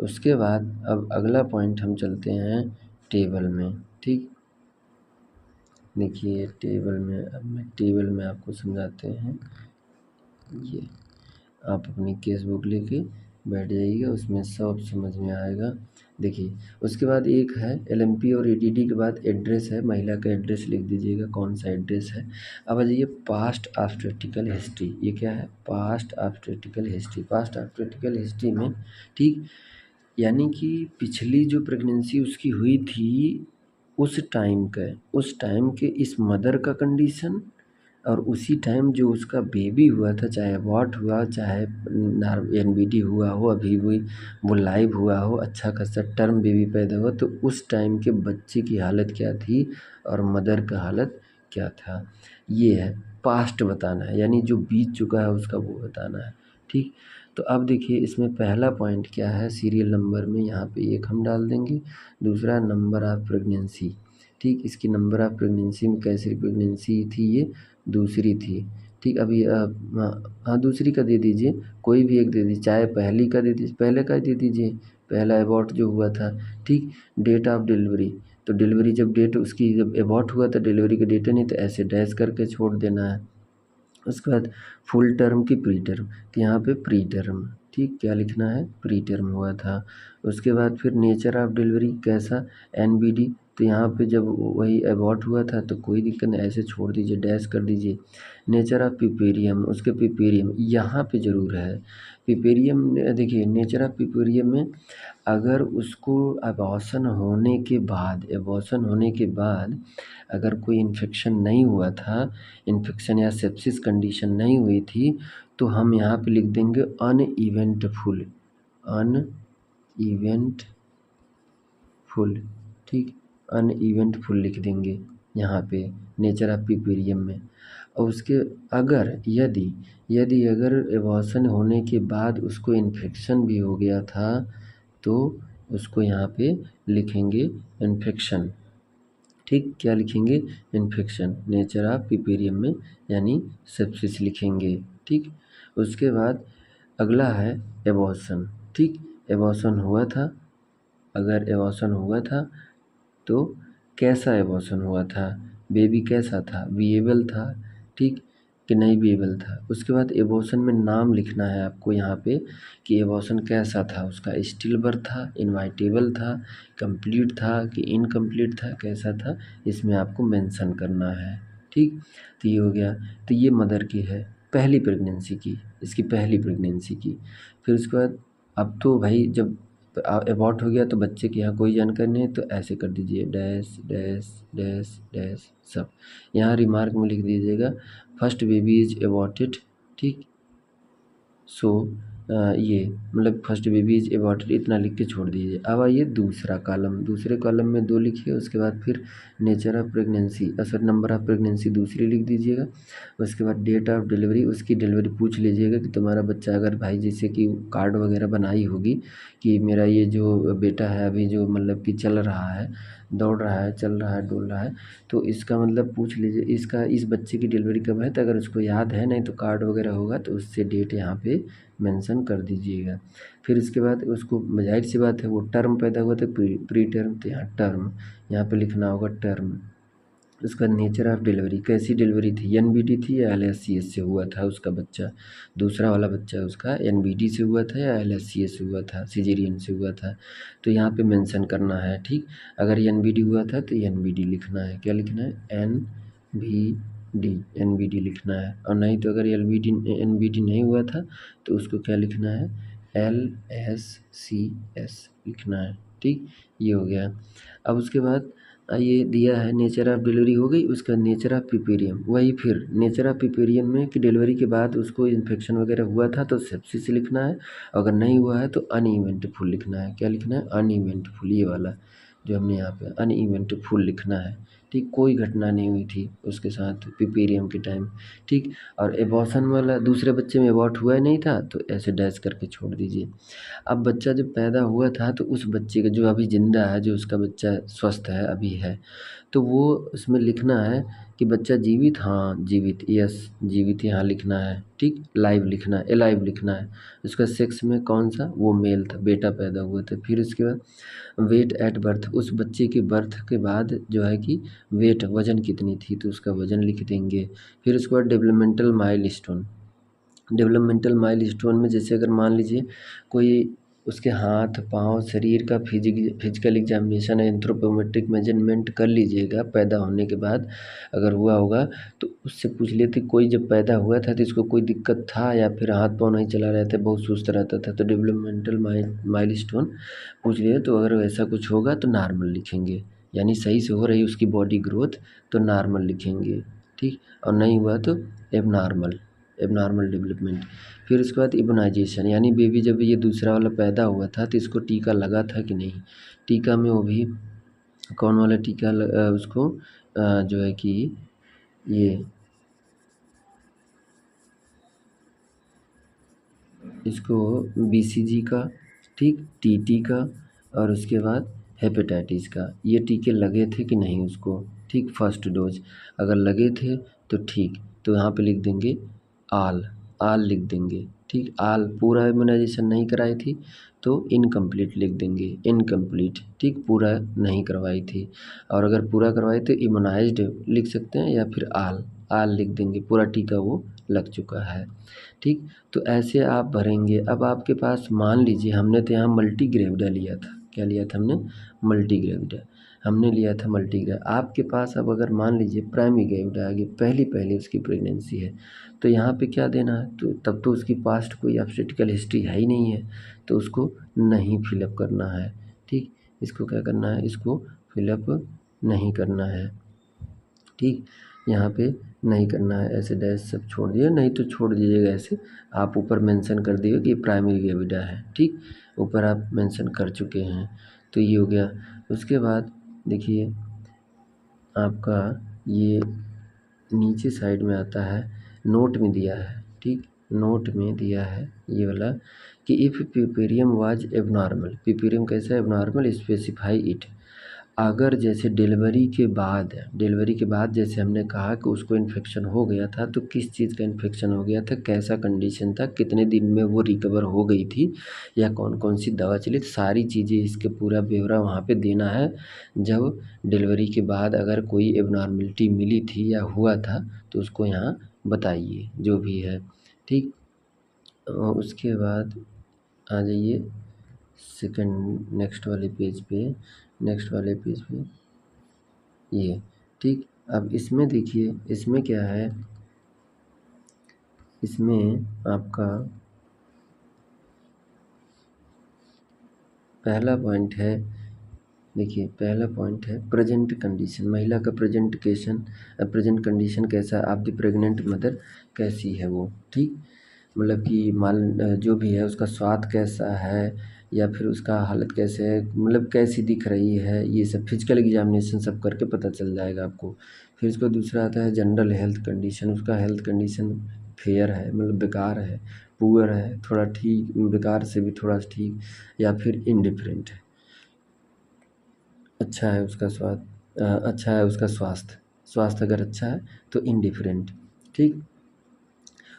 उसके बाद अब अगला पॉइंट हम चलते हैं टेबल में, ठीक। देखिए टेबल में, अब मैं टेबल में आपको समझाते हैं। ये आप अपनी केस बुक लेके बैठ जाइएगा, उसमें सब समझ में आएगा। देखिए उसके बाद एक है एलएमपी और एडीडी के बाद एड्रेस है, महिला का एड्रेस लिख दीजिएगा कौन सा एड्रेस है। अब आ जाइए पास्ट ऑब्स्टेट्रिकल हिस्ट्री, ये क्या है, past obstetrical history. Past obstetrical history में, ठीक, यानी कि पिछली जो प्रेगनेंसी उसकी हुई थी उस टाइम के इस मदर का कंडीशन, और उसी टाइम जो उसका बेबी हुआ था, चाहे अबॉर्ट हुआ, चाहे एनबीडी हुआ हो, अभी भी वो लाइव हुआ हो, अच्छा खासा टर्म बेबी पैदा हुआ, तो उस टाइम के बच्चे की हालत क्या थी और मदर का हालत क्या था, ये है पास्ट बताना है, यानी जो बीत चुका है उसका वो बताना है, ठीक। तो अब देखिए इसमें पहला पॉइंट क्या है, सीरियल नंबर में यहाँ पे 1 हम डाल देंगे। दूसरा नंबर ऑफ़ प्रेगनेंसी, ठीक, इसकी नंबर ऑफ़ प्रेगनेंसी में कैसी प्रेगनेंसी थी ये, दूसरी थी, ठीक। अभी हाँ दूसरी का दे दीजिए, कोई भी एक दे दीजिए, चाहे पहली का दे दीजिए, पहले का दे दीजिए, पहला एबॉर्ट जो हुआ था, ठीक। डेट ऑफ डिलीवरी, तो डिलीवरी जब डेट उसकी जब एबॉर्ट हुआ था, डिलीवरी का डेट नहीं, तो ऐसे डैश करके छोड़ देना है। उसके बाद फुल टर्म की प्री टर्म, तो यहाँ पे प्री टर्म, ठीक, क्या लिखना है, प्री टर्म हुआ था। उसके बाद फिर नेचर ऑफ डिलीवरी कैसा, एनबीडी, तो यहाँ पे जब वही एबॉर्ट हुआ था तो कोई दिक्कत नहीं, ऐसे छोड़ दीजिए, डैश कर दीजिए। नेचर ऑफ पिपेरियम, उसके पिपेरियम यहाँ पे ज़रूर है, पिपेरियम देखिए नेचर ऑफ पिपेरियम में अगर उसको एबॉर्शन होने के बाद अगर कोई इन्फेक्शन नहीं हुआ था, इन्फेक्शन या सेप्सिस कंडीशन नहीं हुई थी, तो हम यहाँ पे लिख देंगे अनइवेंटफुल, अनइवेंटफुल, ठीक, अनइवेंटफुल लिख देंगे यहाँ पे नेचर ऑफ पिपेरियम में। और उसके अगर यदि अगर एबॉर्शन होने के बाद उसको इन्फेक्शन भी हो गया था, तो उसको यहाँ पे लिखेंगे इन्फेक्शन, ठीक, क्या लिखेंगे, इन्फेक्शन, नेचर ऑफ पिपेरियम में, यानी सेप्सिस लिखेंगे, ठीक। उसके बाद अगला है एबॉर्शन, ठीक, एबॉर्शन हुआ था, अगर एबॉर्शन हुआ था तो कैसा एबॉर्शन हुआ था, बेबी कैसा था, विएबल था, ठीक, कि नहीं विएबल था। उसके बाद एबॉर्शन में नाम लिखना है आपको यहाँ पे कि एबॉर्शन कैसा था, उसका स्टिल बर्थ था, इनवाइटेबल था, कंप्लीट था कि इनकम्प्लीट था, कैसा था, इसमें आपको मेंशन करना है, ठीक। तो ये हो गया, तो ये मदर की है पहली प्रेगनेंसी की, इसकी पहली प्रेगनेंसी की। फिर उसके बाद अब तो भाई जब एबॉर्ट हो गया तो बच्चे के यहाँ कोई जानकारी नहीं है, तो ऐसे कर दीजिए डैश डैश डैश डैश सब। यहाँ रिमार्क में लिख दीजिएगा फर्स्ट बेबी इज एबॉर्टेड, ठीक। सो ये मतलब फर्स्ट बेबी इज एबॉर्टेड, इतना लिख के छोड़ दीजिए। अब आइए दूसरा कॉलम, दूसरे कॉलम में 2 लिखिए, उसके बाद फिर nature of pregnancy sorry number of pregnancy दूसरी लिख दीजिएगा। उसके बाद डेट ऑफ डिलीवरी, उसकी डिलीवरी पूछ लीजिएगा कि तुम्हारा बच्चा, अगर भाई जैसे कि कार्ड वगैरह बनाई होगी कि मेरा ये जो बेटा है अभी जो मतलब कि चल रहा है, दौड़ रहा है, चल रहा है, डोल रहा है, तो इसका मतलब पूछ लीजिए इसका इस बच्चे की डिलीवरी कब है, तो अगर उसको याद है, नहीं तो कार्ड वगैरह होगा तो उससे डेट यहाँ पे मेंशन कर दीजिएगा। फिर इसके बाद उसको ज़ाहिर सी बात है वो टर्म पैदा हुआ तो प्री टर्म, तो यहाँ टर्म यहाँ पे लिखना होगा टर्म। उसका नेचर ऑफ डिलीवरी, कैसी डिलीवरी थी, एनबीडी थी या एलएससीएस से हुआ था उसका बच्चा, दूसरा वाला बच्चा उसका एनबीडी से हुआ था या एलएससीएस से हुआ था, सिजेरियन से हुआ था। तो यहाँ पे मेंशन करना है, ठीक। अगर एनबीडी हुआ था तो एनबीडी लिखना है, क्या लिखना है, एनबीडी लिखना है। और नहीं तो अगर एनबीडी नहीं हुआ था तो उसको क्या लिखना है, एलएससीएस लिखना है, ठीक। ये हो गया। अब उसके बाद ये दिया है नेचर ऑफ डिलीवरी हो गई, उसका नेचर ऑफ पिपेरियम, वही फिर नेचर ऑफ पिपेरियम में कि डिलीवरी के बाद उसको इन्फेक्शन वगैरह हुआ था तो सेप्सिस लिखना है, अगर नहीं हुआ है तो अनइवेंटफुल लिखना है, क्या लिखना है, अनइवेंटफुल, ये वाला जो हमने यहाँ पे अनइवेंटफुल लिखना है, ठीक। कोई घटना नहीं हुई थी उसके साथ पिपेरियम के टाइम, ठीक। और एबॉर्शन वाला दूसरे बच्चे में एबॉर्ट हुआ ही नहीं था तो ऐसे डैश करके छोड़ दीजिए। अब बच्चा जब पैदा हुआ था तो उस बच्चे का जो अभी ज़िंदा है, जो उसका बच्चा स्वस्थ है अभी है, तो वो उसमें लिखना है कि बच्चा जीवित, हाँ जीवित, यस जीवित यहाँ लिखना है, ठीक। लाइव लिखना है, एलाइव लिखना है। उसका सेक्स में कौन सा, वो मेल था, बेटा पैदा हुआ था। फिर उसके बाद वेट एट बर्थ, उस बच्चे के बर्थ के बाद जो है कि वेट, वज़न कितनी थी तो उसका वज़न लिख देंगे। फिर उसके बाद डेवलपमेंटल माइलस्टोन, डेवलपमेंटल माइलस्टोन में जैसे अगर मान लीजिए कोई उसके हाथ पाँव शरीर का फिजिकल एग्जामिनेशन है, एंथ्रोपोमेट्रिक मेजरमेंट कर लीजिएगा पैदा होने के बाद, अगर हुआ होगा तो उससे पूछ लेते कोई जब पैदा हुआ था तो इसको कोई दिक्कत था या फिर हाथ पाँव नहीं चला रहे थे, बहुत सुस्त रहता था, तो डेवलपमेंटल माइलस्टोन पूछ लिए, तो अगर वैसा कुछ होगा तो नॉर्मल लिखेंगे, यानी सही से हो रही उसकी बॉडी ग्रोथ तो नॉर्मल लिखेंगे, ठीक। और नहीं हुआ तो एबनॉर्मल, एबनॉर्मल डेवलपमेंट। फिर उसके बाद इम्यूनाइजेशन, यानी बेबी जब ये दूसरा वाला पैदा हुआ था तो इसको टीका लगा था कि नहीं, टीका में वो भी कौन वाला टीका उसको जो है कि ये इसको बीसीजी का, ठीक, टीटी का, और उसके बाद हेपेटाइटिस का, ये टीके लगे थे कि नहीं उसको, ठीक। फर्स्ट डोज अगर लगे थे तो ठीक, तो यहाँ पे लिख देंगे आल, आल लिख देंगे, ठीक। आल पूरा इम्यूनाइजेशन नहीं कराई थी तो इनकम्प्लीट लिख देंगे, इनकम्प्लीट, ठीक, पूरा नहीं करवाई थी। और अगर पूरा करवाई तो इम्यूनाइज्ड लिख सकते हैं या फिर आल, आल लिख देंगे, पूरा टीका वो लग चुका है, ठीक। तो ऐसे आप भरेंगे। अब आपके पास मान लीजिए हमने तो यहाँ मल्टी ग्रेविडा लिया था, क्या लिया था हमने, मल्टी ग्रेविडा हमने लिया था, मल्टी ग्रेविडा। आपके पास अब अगर मान लीजिए प्राइमरी ग्रेविडा आ गई, पहली पहली उसकी प्रेगनेंसी है, तो यहाँ पे क्या देना है, तो तब तो उसकी पास्ट कोई ऑब्स्टेट्रिकल हिस्ट्री है ही नहीं है, तो उसको नहीं फिलअप करना है, ठीक। इसको क्या करना है, इसको फिलअप नहीं करना है, ठीक। यहाँ पे नहीं करना है, ऐसे डैश सब छोड़ दिए, नहीं तो छोड़ दीजिएगा ऐसे, आप ऊपर मेंशन कर दिए कि प्राइमरी ग्रेविडा है, ठीक। ऊपर आप मेंशन कर चुके हैं, तो ये हो गया। उसके बाद देखिए आपका ये नीचे साइड में आता है, नोट में दिया है, ठीक। नोट में दिया है ये वाला कि इफ़ पिपेरियम वाज एबनॉर्मल, पिपेरियम कैसा एबनॉर्मल, स्पेसिफाई इट। अगर जैसे डिलीवरी के बाद जैसे हमने कहा कि उसको इन्फेक्शन हो गया था, तो किस चीज़ का इन्फेक्शन हो गया था, कैसा कंडीशन था, कितने दिन में वो रिकवर हो गई थी, या कौन कौन सी दवा चली, तो सारी चीज़ें इसके पूरा ब्यौरा वहाँ पे देना है। जब डिलीवरी के बाद अगर कोई एबनॉर्मलिटी मिली थी या हुआ था तो उसको यहाँ बताइए जो भी है, ठीक। उसके बाद आ जाइए सेकंड नेक्स्ट वाले पेज पे ये, ठीक। अब इसमें देखिए इसमें क्या है, इसमें आपका पहला पॉइंट है, देखिए पहला पॉइंट है प्रेजेंट कंडीशन, महिला का प्रेजेंट कंडीशन कैसा, आप दी प्रेग्नेंट मदर कैसी है वो, ठीक। मतलब कि जो भी है उसका स्वाद कैसा है या फिर उसका हालत कैसे है, मतलब कैसी दिख रही है, ये सब फिजिकल एग्जामिनेशन सब करके पता चल जाएगा आपको। फिर इसका दूसरा आता है जनरल हेल्थ कंडीशन, उसका हेल्थ कंडीशन फेयर है, मतलब बेकार है, पुअर है, थोड़ा ठीक, बेकार से भी थोड़ा ठीक, या फिर इंडिफरेंट है, अच्छा है उसका अच्छा है उसका स्वास्थ्य, स्वास्थ्य अगर अच्छा है तो इंडिफरेंट, ठीक।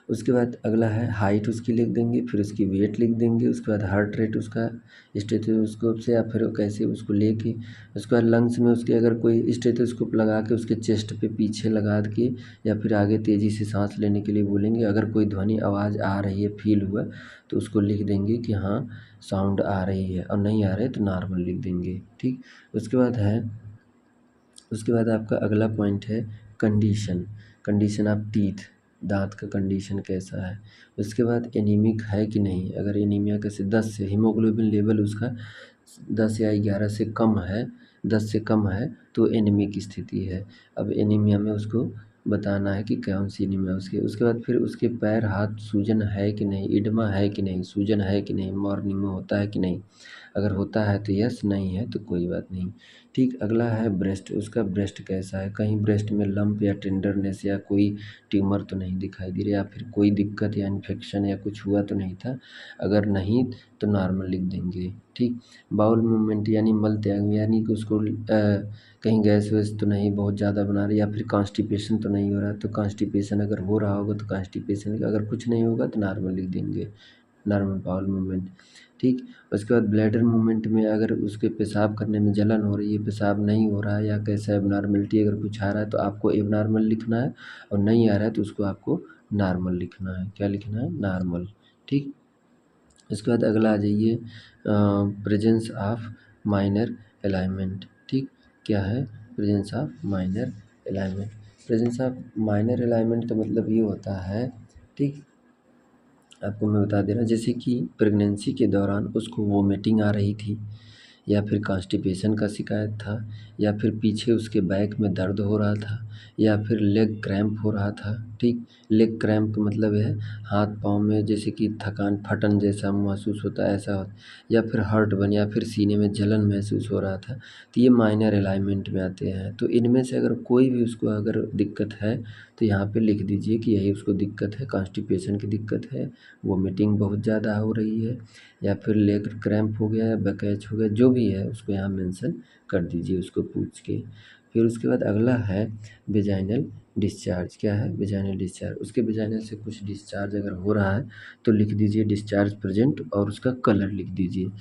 उसके बाद अगला है हाइट उसकी लिख देंगे, फिर उसकी वेट लिख देंगे, उसके बाद हार्ट रेट उसका स्टेथोस्कोप से या फिर कैसे उसको लेके, उसके बाद लंग्स में उसके अगर कोई स्टेथोस्कोप लगा के उसके चेस्ट पे पीछे लगा के या फिर आगे तेज़ी से सांस लेने के लिए बोलेंगे। अगर कोई ध्वनि आवाज़ आ रही है फील हुआ तो उसको लिख देंगे कि हाँ साउंड आ रही है, और नहीं आ रही है तो नॉर्मल लिख देंगे। ठीक, उसके बाद आपका अगला पॉइंट है कंडीशन, कंडीशन ऑफ टीथ, दांत का कंडीशन कैसा है। उसके बाद एनीमिक है कि नहीं, अगर एनीमिया कैसे 10 से हीमोग्लोबिन लेवल उसका 10 या 11 से कम है, 10 से कम है तो एनीमिक स्थिति है। अब एनीमिया में उसको बताना है कि कौन सी एनीमिया उसके बाद फिर उसके पैर हाथ सूजन है कि नहीं, इडमा है कि नहीं, सूजन है कि नहीं, मॉर्निंग में होता है कि नहीं, अगर होता है तो यस, नहीं है तो कोई बात नहीं। ठीक, अगला है ब्रेस्ट, उसका ब्रेस्ट कैसा है, कहीं ब्रेस्ट में लंप या टेंडरनेस या कोई ट्यूमर तो नहीं दिखाई दे रही, या फिर कोई दिक्कत या इन्फेक्शन या कुछ हुआ तो नहीं था, अगर नहीं तो नॉर्मल लिख देंगे। ठीक, बाउल मूवमेंट यानी मल त्याग, यानी कि उसको कहीं गैस वैस तो नहीं बहुत ज़्यादा बना रही, या फिर कॉन्स्टिपेशन तो नहीं हो रहा, तो कॉन्स्टिपेशन अगर हो रहा होगा तो कॉन्स्टिपेशन, अगर कुछ नहीं होगा तो नॉर्मल लिख देंगे, नॉर्मल बाउल मूवमेंट। ठीक, उसके बाद ब्लैडर मूवमेंट में अगर उसके पेशाब करने में जलन हो रही है, पेशाब नहीं हो रहा है या कैसा एबनॉर्मलिटी अगर कुछ आ रहा है तो आपको एबनॉर्मल लिखना है, और नहीं आ रहा है तो उसको आपको नॉर्मल लिखना है। क्या लिखना है, नॉर्मल। ठीक, इसके बाद अगला आ जाइए प्रेजेंस ऑफ माइनर अलाइनमेंट। ठीक, क्या है, presence of minor alignment. Presence of minor alignment का मतलब ये होता है, ठीक, आपको मैं बता दे रहा हूँ, जैसे कि प्रेगनेंसी के दौरान उसको वोमिटिंग आ रही थी, या फिर कॉन्स्टिपेशन का शिकायत था, या फिर पीछे उसके बैक में दर्द हो रहा था, या फिर लेग क्रैम्प हो रहा था। ठीक, लेग क्रैम्प का मतलब है हाथ पाँव में जैसे कि थकान फटन जैसा महसूस होता है, ऐसा हो, या फिर हर्ट बन, या फिर सीने में जलन महसूस हो रहा था, तो ये माइनर अलाइनमेंट में आते हैं। तो इनमें से अगर कोई भी उसको अगर दिक्कत है तो यहाँ पे लिख दीजिए कि यही उसको दिक्कत है, कॉन्स्टिपेशन की दिक्कत है, वोमिटिंग बहुत ज़्यादा हो रही है, या फिर लेग क्रैम्प हो गया या बैकएच हो गया, जो भी है उसको यहाँ मेंशन कर दीजिए उसको पूछ के। फिर उसके बाद अगला है वेजाइनल डिस्चार्ज। क्या है, वेजाइनल डिस्चार्ज, उसके वेजाइनल से कुछ डिस्चार्ज अगर हो रहा है तो लिख दीजिए डिस्चार्ज प्रेजेंट, और उसका कलर लिख दीजिए।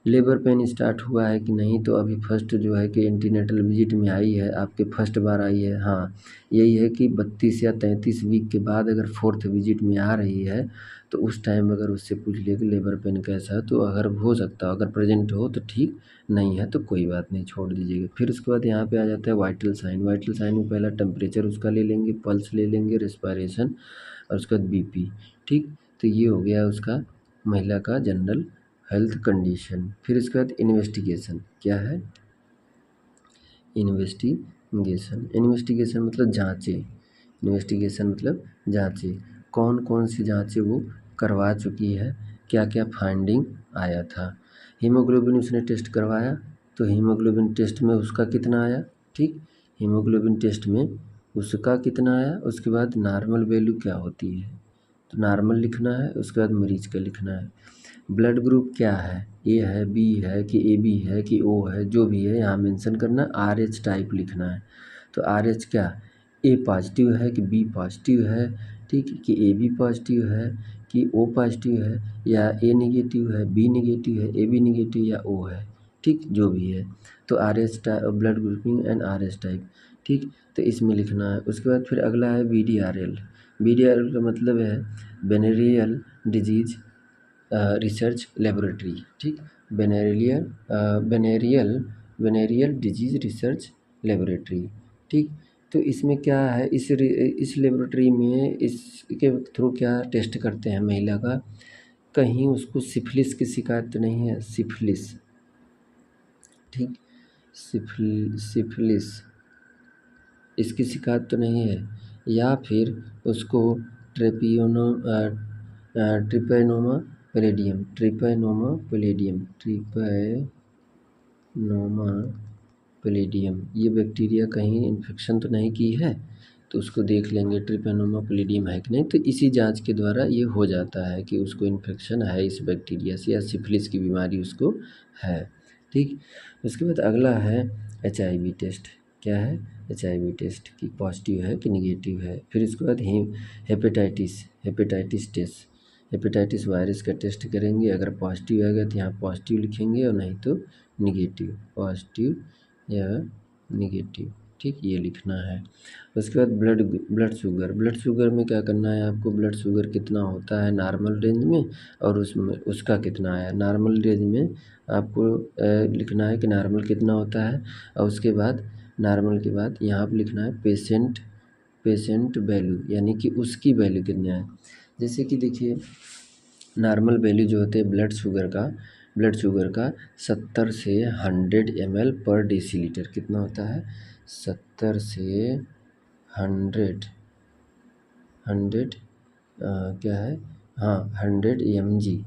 लेबर पेन स्टार्ट हुआ है कि नहीं, तो अभी फर्स्ट जो है कि एंटीनेटल विजिट में आई है, आपके फर्स्ट बार आई है, हाँ यही है कि 32 या 33 वीक के बाद अगर फोर्थ विजिट में आ रही है तो उस टाइम अगर उससे पूछ लिया कि लेबर पेन कैसा है, तो अगर हो सकता है अगर प्रेजेंट हो तो ठीक, नहीं है तो कोई बात नहीं, छोड़ दीजिएगा। फिर उसके बाद यहाँ पे आ जाता है वाइटल साइन। वाइटल साइन में पहला टेम्परेचर उसका ले लेंगे, पल्स ले लेंगे, रेस्पिरेशन, और उसके बाद बीपी। ठीक, तो ये हो गया उसका महिला का जनरल हेल्थ कंडीशन। फिर इसके बाद इन्वेस्टिगेशन। क्या है, इन्वेस्टिगेशन, इन्वेस्टिगेशन मतलब जाँचें, इन्वेस्टिगेशन मतलब जाँचें, कौन कौन सी जाँचें वो करवा चुकी है, क्या क्या फाइंडिंग आया था। हीमोग्लोबिन उसने टेस्ट करवाया, तो हीमोग्लोबिन टेस्ट में उसका कितना आया। ठीक, हीमोग्लोबिन टेस्ट में उसका कितना आया, उसके बाद नॉर्मल वैल्यू क्या होती है, तो नॉर्मल लिखना है, उसके बाद मरीज का लिखना है। ब्लड ग्रुप क्या है, ए है, बी है कि ए बी है कि ओ है, जो भी है यहाँ मेंशन करना, आर एच टाइप लिखना है। तो आर एच क्या, ए पॉजिटिव है कि बी पॉजिटिव है, ठीक, कि ए बी पॉजिटिव है कि ओ पॉजिटिव है, या ए निगेटिव है, बी निगेटिव है, ए बी निगेटिव या ओ है। ठीक, जो भी है, तो R H type, blood grouping and R H type. ठीक, तो इसमें लिखना है। उसके बाद फिर अगला है B D R L. B D R L का मतलब है वेनेरियल डिजीज रिसर्च लेबोरेटरी। ठीक, venereal venereal disease research laboratory. ठीक, तो इसमें क्या है, इस लेबोरेटरी में इसके थ्रू क्या टेस्ट करते हैं महिला का, कहीं उसको सिफिलिस की शिकायत तो नहीं है, सिफिलिस। ठीक, सिफिलिस इसकी शिकायत तो नहीं है, या फिर उसको ट्रिपैनोमा पैलेडियम, ट्रिपैनोमा पैलेडियम, ट्रिपैनोमा पैलेडियम, ये बैक्टीरिया कहीं इन्फेक्शन तो नहीं की है, तो उसको देख लेंगे ट्रिपैनोमा पैलेडियम है कि नहीं। तो इसी जांच के द्वारा ये हो जाता है कि उसको इन्फेक्शन है इस बैक्टीरिया से, या सिफिलिस की बीमारी उसको है। ठीक, उसके बाद अगला है HIV टेस्ट। क्या है, HIV टेस्ट कि पॉजिटिव है कि निगेटिव है। फिर इसके बाद हेपेटाइटिस टेस्ट, हेपेटाइटिस वायरस का टेस्ट करेंगे। अगर पॉजिटिव आएगा तो यहाँ पॉजिटिव लिखेंगे और नहीं तो निगेटिव, पॉजिटिव या निगेटिव, ठीक, ये लिखना है। उसके बाद ब्लड शुगर में क्या करना है आपको, ब्लड शुगर कितना होता है नॉर्मल रेंज में और उसमें उसका कितना है। नॉर्मल रेंज में आपको लिखना है कि नॉर्मल कितना होता है, और उसके बाद नॉर्मल के बाद यहाँ पर लिखना है पेशेंट वैल्यू, यानी कि उसकी वैल्यू कितना है। जैसे कि देखिए नॉर्मल वैल्यू जो होते हैं ब्लड शुगर का 70 से 100 ml पर डेसीलीटर कितना होता है, 70 से 100 क्या है, हाँ 100 mg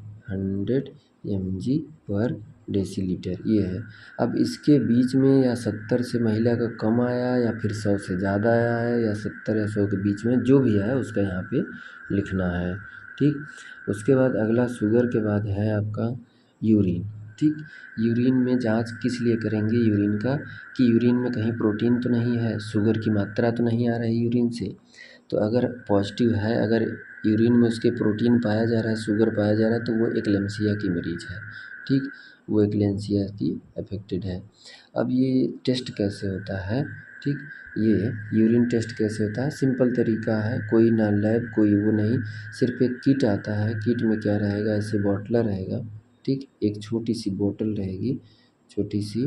पर डेसीलीटर ये है। अब इसके बीच में या 70 से महिला का कम आया या फिर 100 से ज़्यादा आया है या 70 या 100 के बीच में जो भी है उसका यहाँ पे लिखना है, ठीक। उसके बाद अगला शुगर के बाद है आपका यूरिन, ठीक। यूरिन में जांच किस लिए करेंगे यूरिन का, कि यूरिन में कहीं प्रोटीन तो नहीं है, शुगर की मात्रा तो नहीं आ रही यूरिन से। तो अगर पॉजिटिव है, अगर यूरिन में उसके प्रोटीन पाया जा रहा है, शुगर पाया जा रहा है, तो वो एक्लेम्सिया की मरीज़ है, ठीक, वो एक्लेम्सिया की अफेक्टेड है। अब ये टेस्ट कैसे होता है, ठीक, ये यूरिन टेस्ट कैसे होता है, सिंपल तरीका है, कोई ना लैब कोई वो नहीं, सिर्फ एक किट आता है। किट में क्या रहेगा, ऐसे बॉटल रहेगा, ठीक, एक छोटी सी बोतल रहेगी, छोटी सी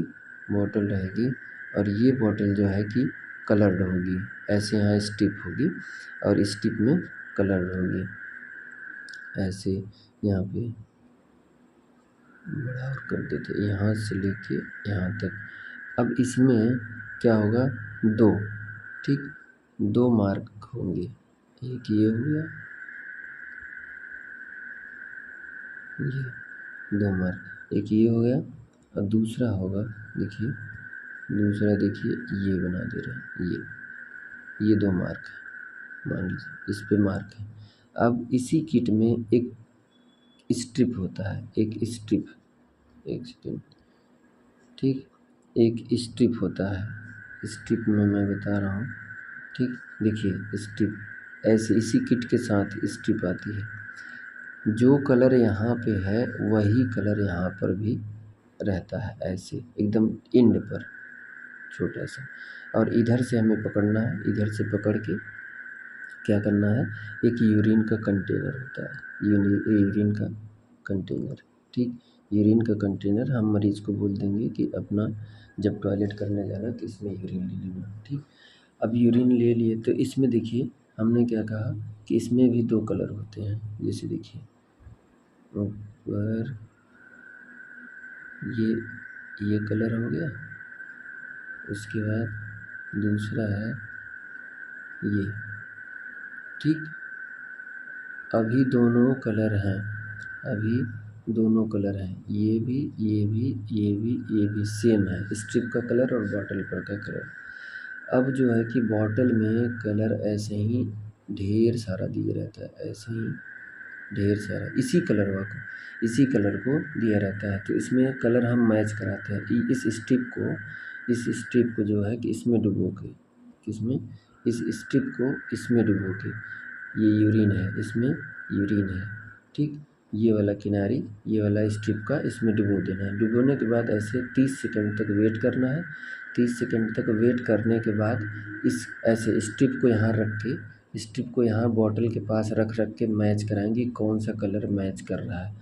बोतल रहेगी, और ये बोतल जो है कि कलर्ड होगी, ऐसे यहाँ स्टिप होगी और स्टिप में कलर्ड होगी, ऐसे यहाँ पे बड़ा और कर देते यहाँ से लेके यहाँ तक। अब इसमें क्या होगा, दो, ठीक, दो मार्क होंगे, एक ये हो गया, ये दो मार्क, एक ये हो गया और दूसरा होगा, देखिए दूसरा, देखिए ये बना दे रहे हैं, ये 2 मार्क है, मान लीजिए इस पे मार्क है। अब इसी किट में एक स्ट्रिप होता है, एक स्ट्रिप, एक सेकेंड, ठीक, एक स्ट्रिप होता है, स्ट्रिप में मैं बता रहा हूँ, ठीक, देखिए स्ट्रिप ऐसे इसी किट के साथ स्ट्रिप आती है, जो कलर यहाँ पे है वही कलर यहाँ पर भी रहता है, ऐसे एकदम एंड पर छोटा सा, और इधर से हमें पकड़ना है, इधर से पकड़ के क्या करना है, एक यूरिन का कंटेनर होता है, यूरिन का कंटेनर, ठीक, यूरिन का कंटेनर हम मरीज़ को बोल देंगे कि अपना जब टॉयलेट करने जाना तो इसमें यूरिन ले लेना, ठीक। अब यूरिन ले लिए तो इसमें देखिए हमने क्या कहा कि इसमें भी 2 कलर होते हैं, जैसे देखिए ऊपर ये कलर हो गया, उसके बाद दूसरा है ये, ठीक, अभी दोनों कलर हैं, अभी दोनों कलर हैं, ये भी ये भी सेम है, स्ट्रिप का कलर और बॉटल पर का कलर। अब जो है कि बॉटल में कलर ऐसे ही ढेर सारा दिया रहता है, ऐसे ही ढेर सारा इसी कलर को दिया रहता है, तो इसमें कलर हम मैच कराते हैं। इस स्ट्रिप को जो है कि इसमें डुबो के, किसमें, इस स्ट्रिप को इसमें डुबो के, ये यूरिन है, इसमें यूरिन है, ठीक, ये वाला किनारी, ये वाला स्ट्रिप का इसमें डुबो देना है। डुबोने के बाद ऐसे 30 सेकंड तक वेट करना है। 30 सेकंड तक वेट करने के बाद इस ऐसे स्ट्रिप को यहाँ रख के, स्ट्रिप को यहाँ बॉटल के पास रख के मैच कराएंगे कौन सा कलर मैच कर रहा है।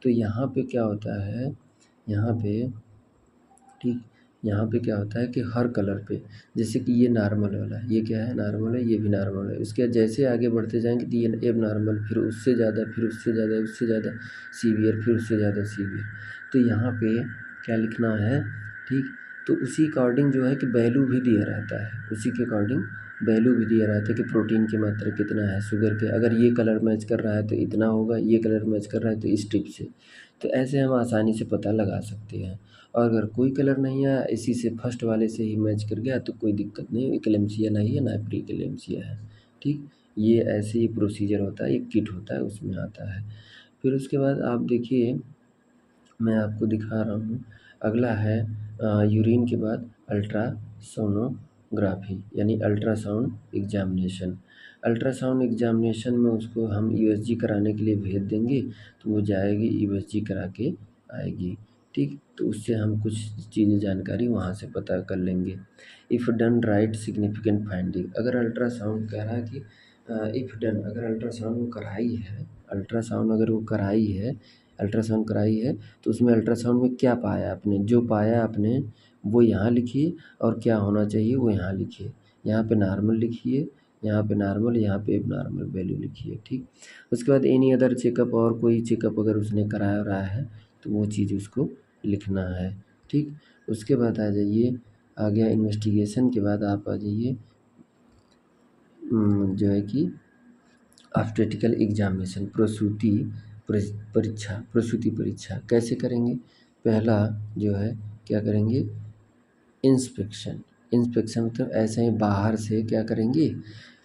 तो यहाँ पे क्या होता है, यहाँ पे, ठीक, यहाँ पे क्या होता है कि हर कलर पे, जैसे कि ये नॉर्मल वाला है, ये क्या है, नॉर्मल है, ये भी नॉर्मल है, उसके जैसे आगे बढ़ते जाएंगे तो ये अब नॉर्मल, फिर उससे ज़्यादा, फिर उससे ज़्यादा, उससे ज़्यादा सीवियर, फिर उससे ज़्यादा सीवियर। तो यहाँ पे क्या लिखना है, ठीक, तो उसी अकॉर्डिंग जो है कि वैल्यू भी दिया रहता है, उसी के अकॉर्डिंग वैल्यू भी दिया रहता है कि प्रोटीन की मात्रा कितना है शुगर के, अगर ये कलर मैच कर रहा है तो इतना होगा, ये कलर मैच कर रहा है तो इस टिप से। तो ऐसे हम आसानी से पता लगा सकते हैं। और अगर कोई कलर नहीं आया, इसी से फर्स्ट वाले से ही मैच कर गया तो कोई दिक्कत नहीं, एक्लेम्सिया नहीं है ना प्री एक्लेम्सिया है, ठीक। ये ऐसे ही प्रोसीजर होता है, एक किट होता है उसमें आता है। फिर उसके बाद आप देखिए मैं आपको दिखा रहा हूँ, अगला है यूरिन के बाद सोनोग्राफी यानी अल्ट्रासाउंड एग्जामिनेशन। अल्ट्रासाउंड एग्जामिनेशन में उसको हम यूएसजी कराने के लिए भेज देंगे, तो वो जाएगी यूएसजी करा के आएगी। ठीक, तो उससे हम कुछ चीज़ें जानकारी वहाँ से पता कर लेंगे। If done right significant finding, अगर अल्ट्रासाउंड कह रहा है कि इफ़ डन, अगर अल्ट्रासाउंड वो कराई है, अल्ट्रासाउंड अगर वो कराई है, अल्ट्रासाउंड कराई है, तो उसमें अल्ट्रासाउंड में क्या पाया आपने, जो पाया आपने वो यहाँ लिखिए, और क्या होना चाहिए वो यहाँ लिखिए। यहाँ पे नॉर्मल लिखिए, यहाँ पे नॉर्मल, यहाँ पे एबनॉर्मल वैल्यू लिखिए। ठीक, उसके बाद एनी अदर चेकअप, और कोई चेकअप अगर उसने कराया रहा है तो वो चीज़ उसको लिखना है। ठीक, उसके बाद आ जाइए, आ गया इन्वेस्टिगेशन के बाद आप आ जाइए जो है कि ऑब्स्टेट्रिकल एग्जामिनेशन, प्रसूति परीक्षा कैसे करेंगे। पहला जो है क्या करेंगे, इंस्पेक्शन। इंस्पेक्शन मतलब ऐसे ही बाहर से क्या करेंगे,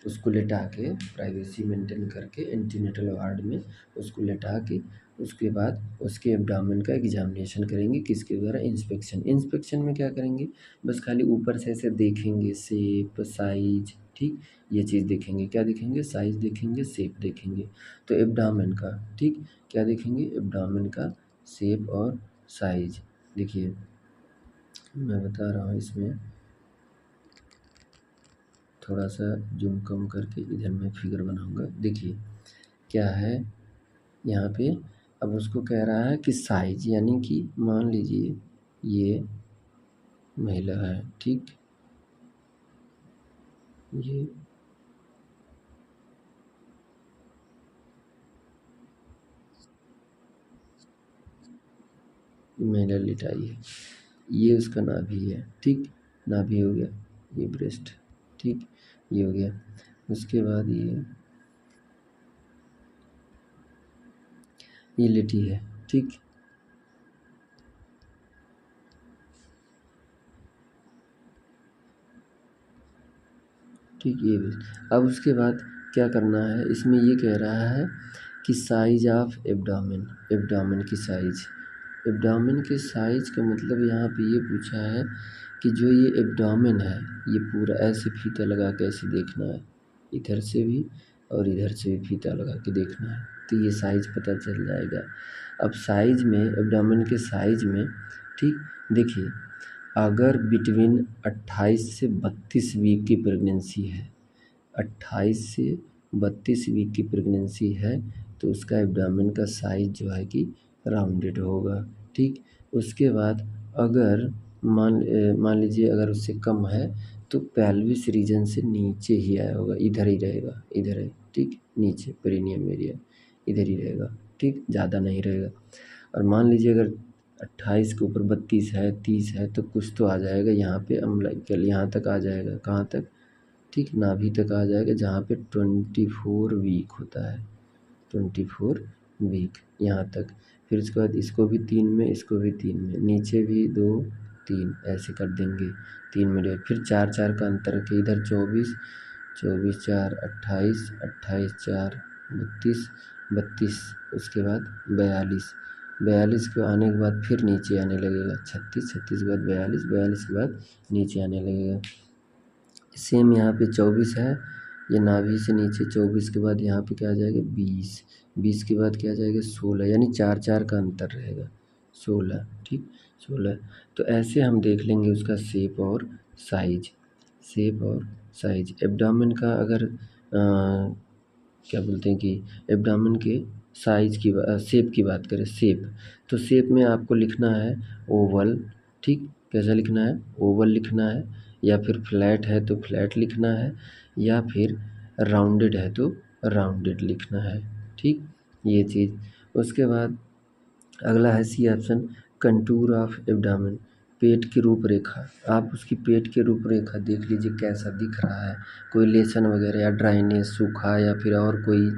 उसको लेटा के प्राइवेसी मेंटेन करके एंटीनेटल वार्ड में उसको लेटा के उसके बाद उसके एब्डोमेन का एग्जामिनेशन करेंगे, किसके द्वारा, इंस्पेक्शन। इंस्पेक्शन में क्या करेंगे, बस खाली ऊपर से ऐसे देखेंगे, शेप, साइज। ठीक, ये चीज़ देखेंगे, क्या देखेंगे, साइज देखेंगे, शेप देखेंगे। तो एब्डोमेन का, ठीक, क्या देखेंगे, एब्डोमेन का शेप और साइज। देखिए मैं बता रहा हूँ, इसमें थोड़ा सा जूम कम करके इधर मैं फिगर बनाऊंगा। देखिए क्या है यहाँ पे, अब उसको कह रहा है कि साइज, यानी कि मान लीजिए ये महिला है, ठीक, ये महिला लिटाई है, ये उसका नाभि है। ठीक, नाभि हो गया, ये ब्रेस्ट। ठीक, ये हो गया। उसके बाद ये लेटी है। ठीक, ठीक, ये भी। अब उसके बाद क्या करना है, इसमें ये कह रहा है कि साइज ऑफ एब्डोमेन, एब्डोमेन की साइज। एब्डोमेन के साइज का मतलब यहाँ पे ये पूछा है कि जो ये एब्डोमेन है, ये पूरा ऐसे फीता लगा के ऐसे देखना है, इधर से भी और इधर से भी फीता लगा के देखना है, तो ये साइज पता चल जाएगा। अब साइज में, एब्डोमेन के साइज में, ठीक, देखिए अगर बिटवीन 28 से 32 वीक की प्रेगनेंसी है, 28 से 32 वीक की प्रेगनेंसी है, तो उसका एब्डोमेन का साइज जो है कि राउंडेड होगा। ठीक, उसके बाद अगर मान लीजिए अगर उससे कम है, तो पेल्विस रीजन से नीचे ही आया होगा, इधर ही रहेगा, इधर है। ठीक, नीचे पेरिनियम एरिया इधर ही रहेगा। ठीक, ज़्यादा नहीं रहेगा। और मान लीजिए अगर 28 के ऊपर 32 है, 30 है, तो कुछ तो आ जाएगा यहाँ पे अम्बिलिकल, यहाँ तक आ जाएगा, कहाँ तक, ठीक, नाभि तक आ जाएगा, जहाँ पे 24 वीक होता है, 24 वीक यहाँ तक। फिर उसके बाद इसको भी 3 में, इसको भी 3 में, नीचे भी 2, 3 ऐसे कर देंगे, 3 में डिवाइड, फिर 4 का अंतर रखे, इधर 24, 24 4 28, 28 4 32, 32, उसके बाद 42, 42 के आने के बाद फिर नीचे आने लगेगा 36, 36 के बाद 42, 42 के बाद नीचे आने लगेगा। सेम यहाँ पे 24 है, ये नाभि से नीचे 24 के बाद यहाँ पे क्या आ जाएगा 20, 20 के बाद क्या आ जाएगा 16, यानी 4 का अंतर रहेगा, 16। ठीक, 16। तो ऐसे हम देख लेंगे उसका शेप और साइज, शेप और साइज। एब्डोमेन का अगर क्या बोलते हैं कि एब्डोमेन के साइज की शेप की बात करें, शेप, तो शेप में आपको लिखना है ओवल। ठीक, कैसा लिखना है, ओवल लिखना है, या फिर फ्लैट है तो फ्लैट लिखना है, या फिर राउंडेड है तो राउंडेड लिखना है। ठीक, ये चीज़। उसके बाद अगला है C option, contour of abdomen, पेट की रूपरेखा। आप उसकी पेट की रूपरेखा देख लीजिए कैसा दिख रहा है, कोई लेसन वगैरह या ड्राइनेस, सूखा, या फिर और कोई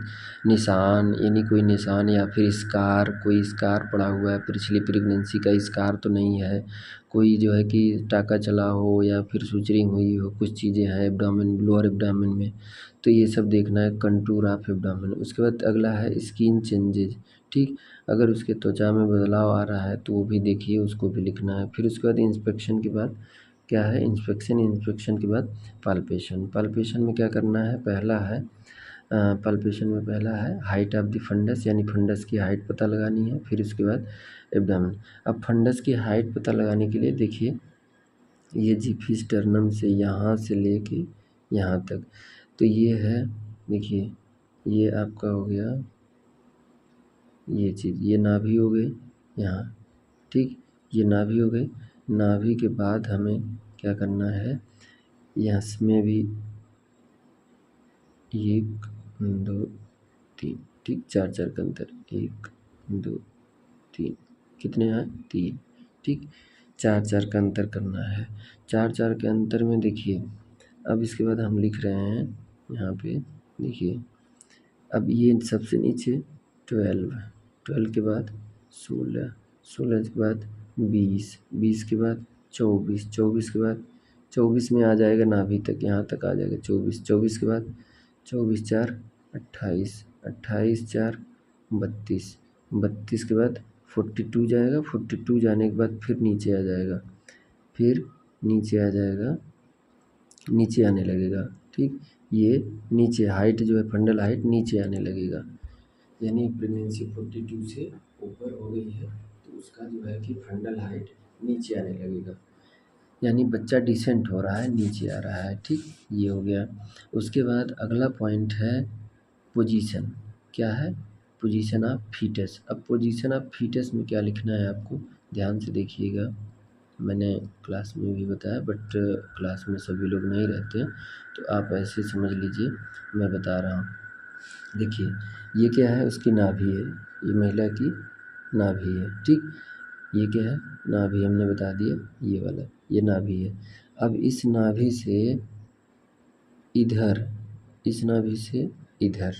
निशान, यानी कोई निशान या फिर स्कार, कोई स्कार पड़ा हुआ है, पिछली प्रेगनेंसी का स्कार तो नहीं है, कोई जो है कि टाका चला हो या फिर सुचरिंग हुई हो, कुछ चीज़ें हैं एब्डोमेन, लोअर एब्डोमेन में, तो ये सब देखना है, कंटूर ऑफ एब्डोमेन। उसके बाद अगला है स्किन चेंजेज। ठीक, अगर उसके त्वचा में बदलाव आ रहा है तो वो भी देखिए, उसको भी लिखना है। फिर उसके बाद इंस्पेक्शन के बाद क्या है, इंस्पेक्शन। इंस्पेक्शन के बाद पाल्पेशन। पाल्पेशन में क्या करना है, पहला है पाल्पेशन में पहला है हाइट ऑफ द फंडस, यानी फंडस की हाइट पता लगानी है। फिर उसके बाद एब्डामन। अब फंडस की हाइट पता लगाने के लिए देखिए, ये जिफिस्टर्नम से यहाँ से लेके यहाँ तक, तो ये है, देखिए ये आपका हो गया ये चीज़, ये नाभि हो गई यहाँ, ठीक, ये नाभि हो गई। नाभि के बाद हमें क्या करना है, यहाँ इसमें भी 1 2 3, ठीक, 4 का अंतर, 1 2 3, कितने हैं, 3, ठीक, 4 का अंतर करना है। 4 के अंतर में देखिए, अब इसके बाद हम लिख रहे हैं यहाँ पे, देखिए अब ये सबसे नीचे 12 के बाद 16 के बाद 20 के बाद 24 के बाद 24 में आ जाएगा नाभि तक, यहाँ तक आ जाएगा 24 के बाद 24 4 28, 28 4 32, 32 के बाद 42 जाएगा, 42 जाने के बाद फिर नीचे आ जाएगा, फिर नीचे आ जाएगा, नीचे आने लगेगा, ठीक, ये नीचे हाइट जो है, फंडल हाइट नीचे आने लगेगा, यानी प्रेगनेंसी 42 से ऊपर हो गई है तो उसका जो है कि फंडल हाइट नीचे आने लगेगा, यानी बच्चा डिसेंट हो रहा है, नीचे आ रहा है, ठीक, ये हो गया। उसके बाद अगला पॉइंट है पोजीशन। क्या है, पोजीशन ऑफ फीटस। अब पोजीशन ऑफ फीटस में क्या लिखना है आपको, ध्यान से देखिएगा, मैंने क्लास में भी बताया, बट क्लास में सभी लोग नहीं रहते हैं, तो आप ऐसे समझ लीजिए, मैं बता रहा हूँ। देखिए ये क्या है, उसकी नाभि है, ये महिला की नाभि है, ठीक, ये क्या है, नाभि, हमने बता दिया, ये वाला, ये नाभि है। अब इस नाभि से इधर, इस नाभि से इधर,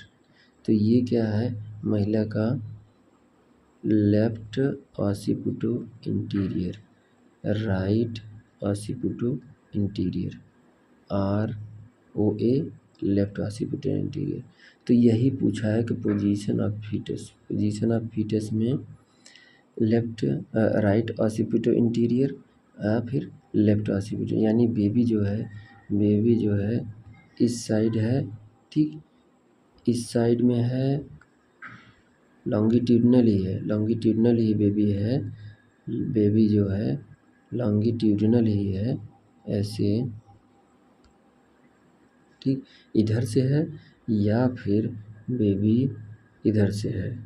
तो ये क्या है, महिला का left occipito interior, right occipito interior, ROA, left occipito interior. तो यही पूछा है कि position of foetus, position of foetus में लेफ्ट राइट ऑसिपिटो इंटीरियर, फिर लेफ्ट ऑसिपिटो, यानी बेबी जो है इस साइड है, ठीक, इस साइड में है, लॉन्गिट्यूडनल ही है, लॉन्गिट्यूडनल ही बेबी है, बेबी जो है लॉन्गिट्यूडनल ही है, ऐसे, ठीक, इधर से है, या फिर बेबी इधर से है,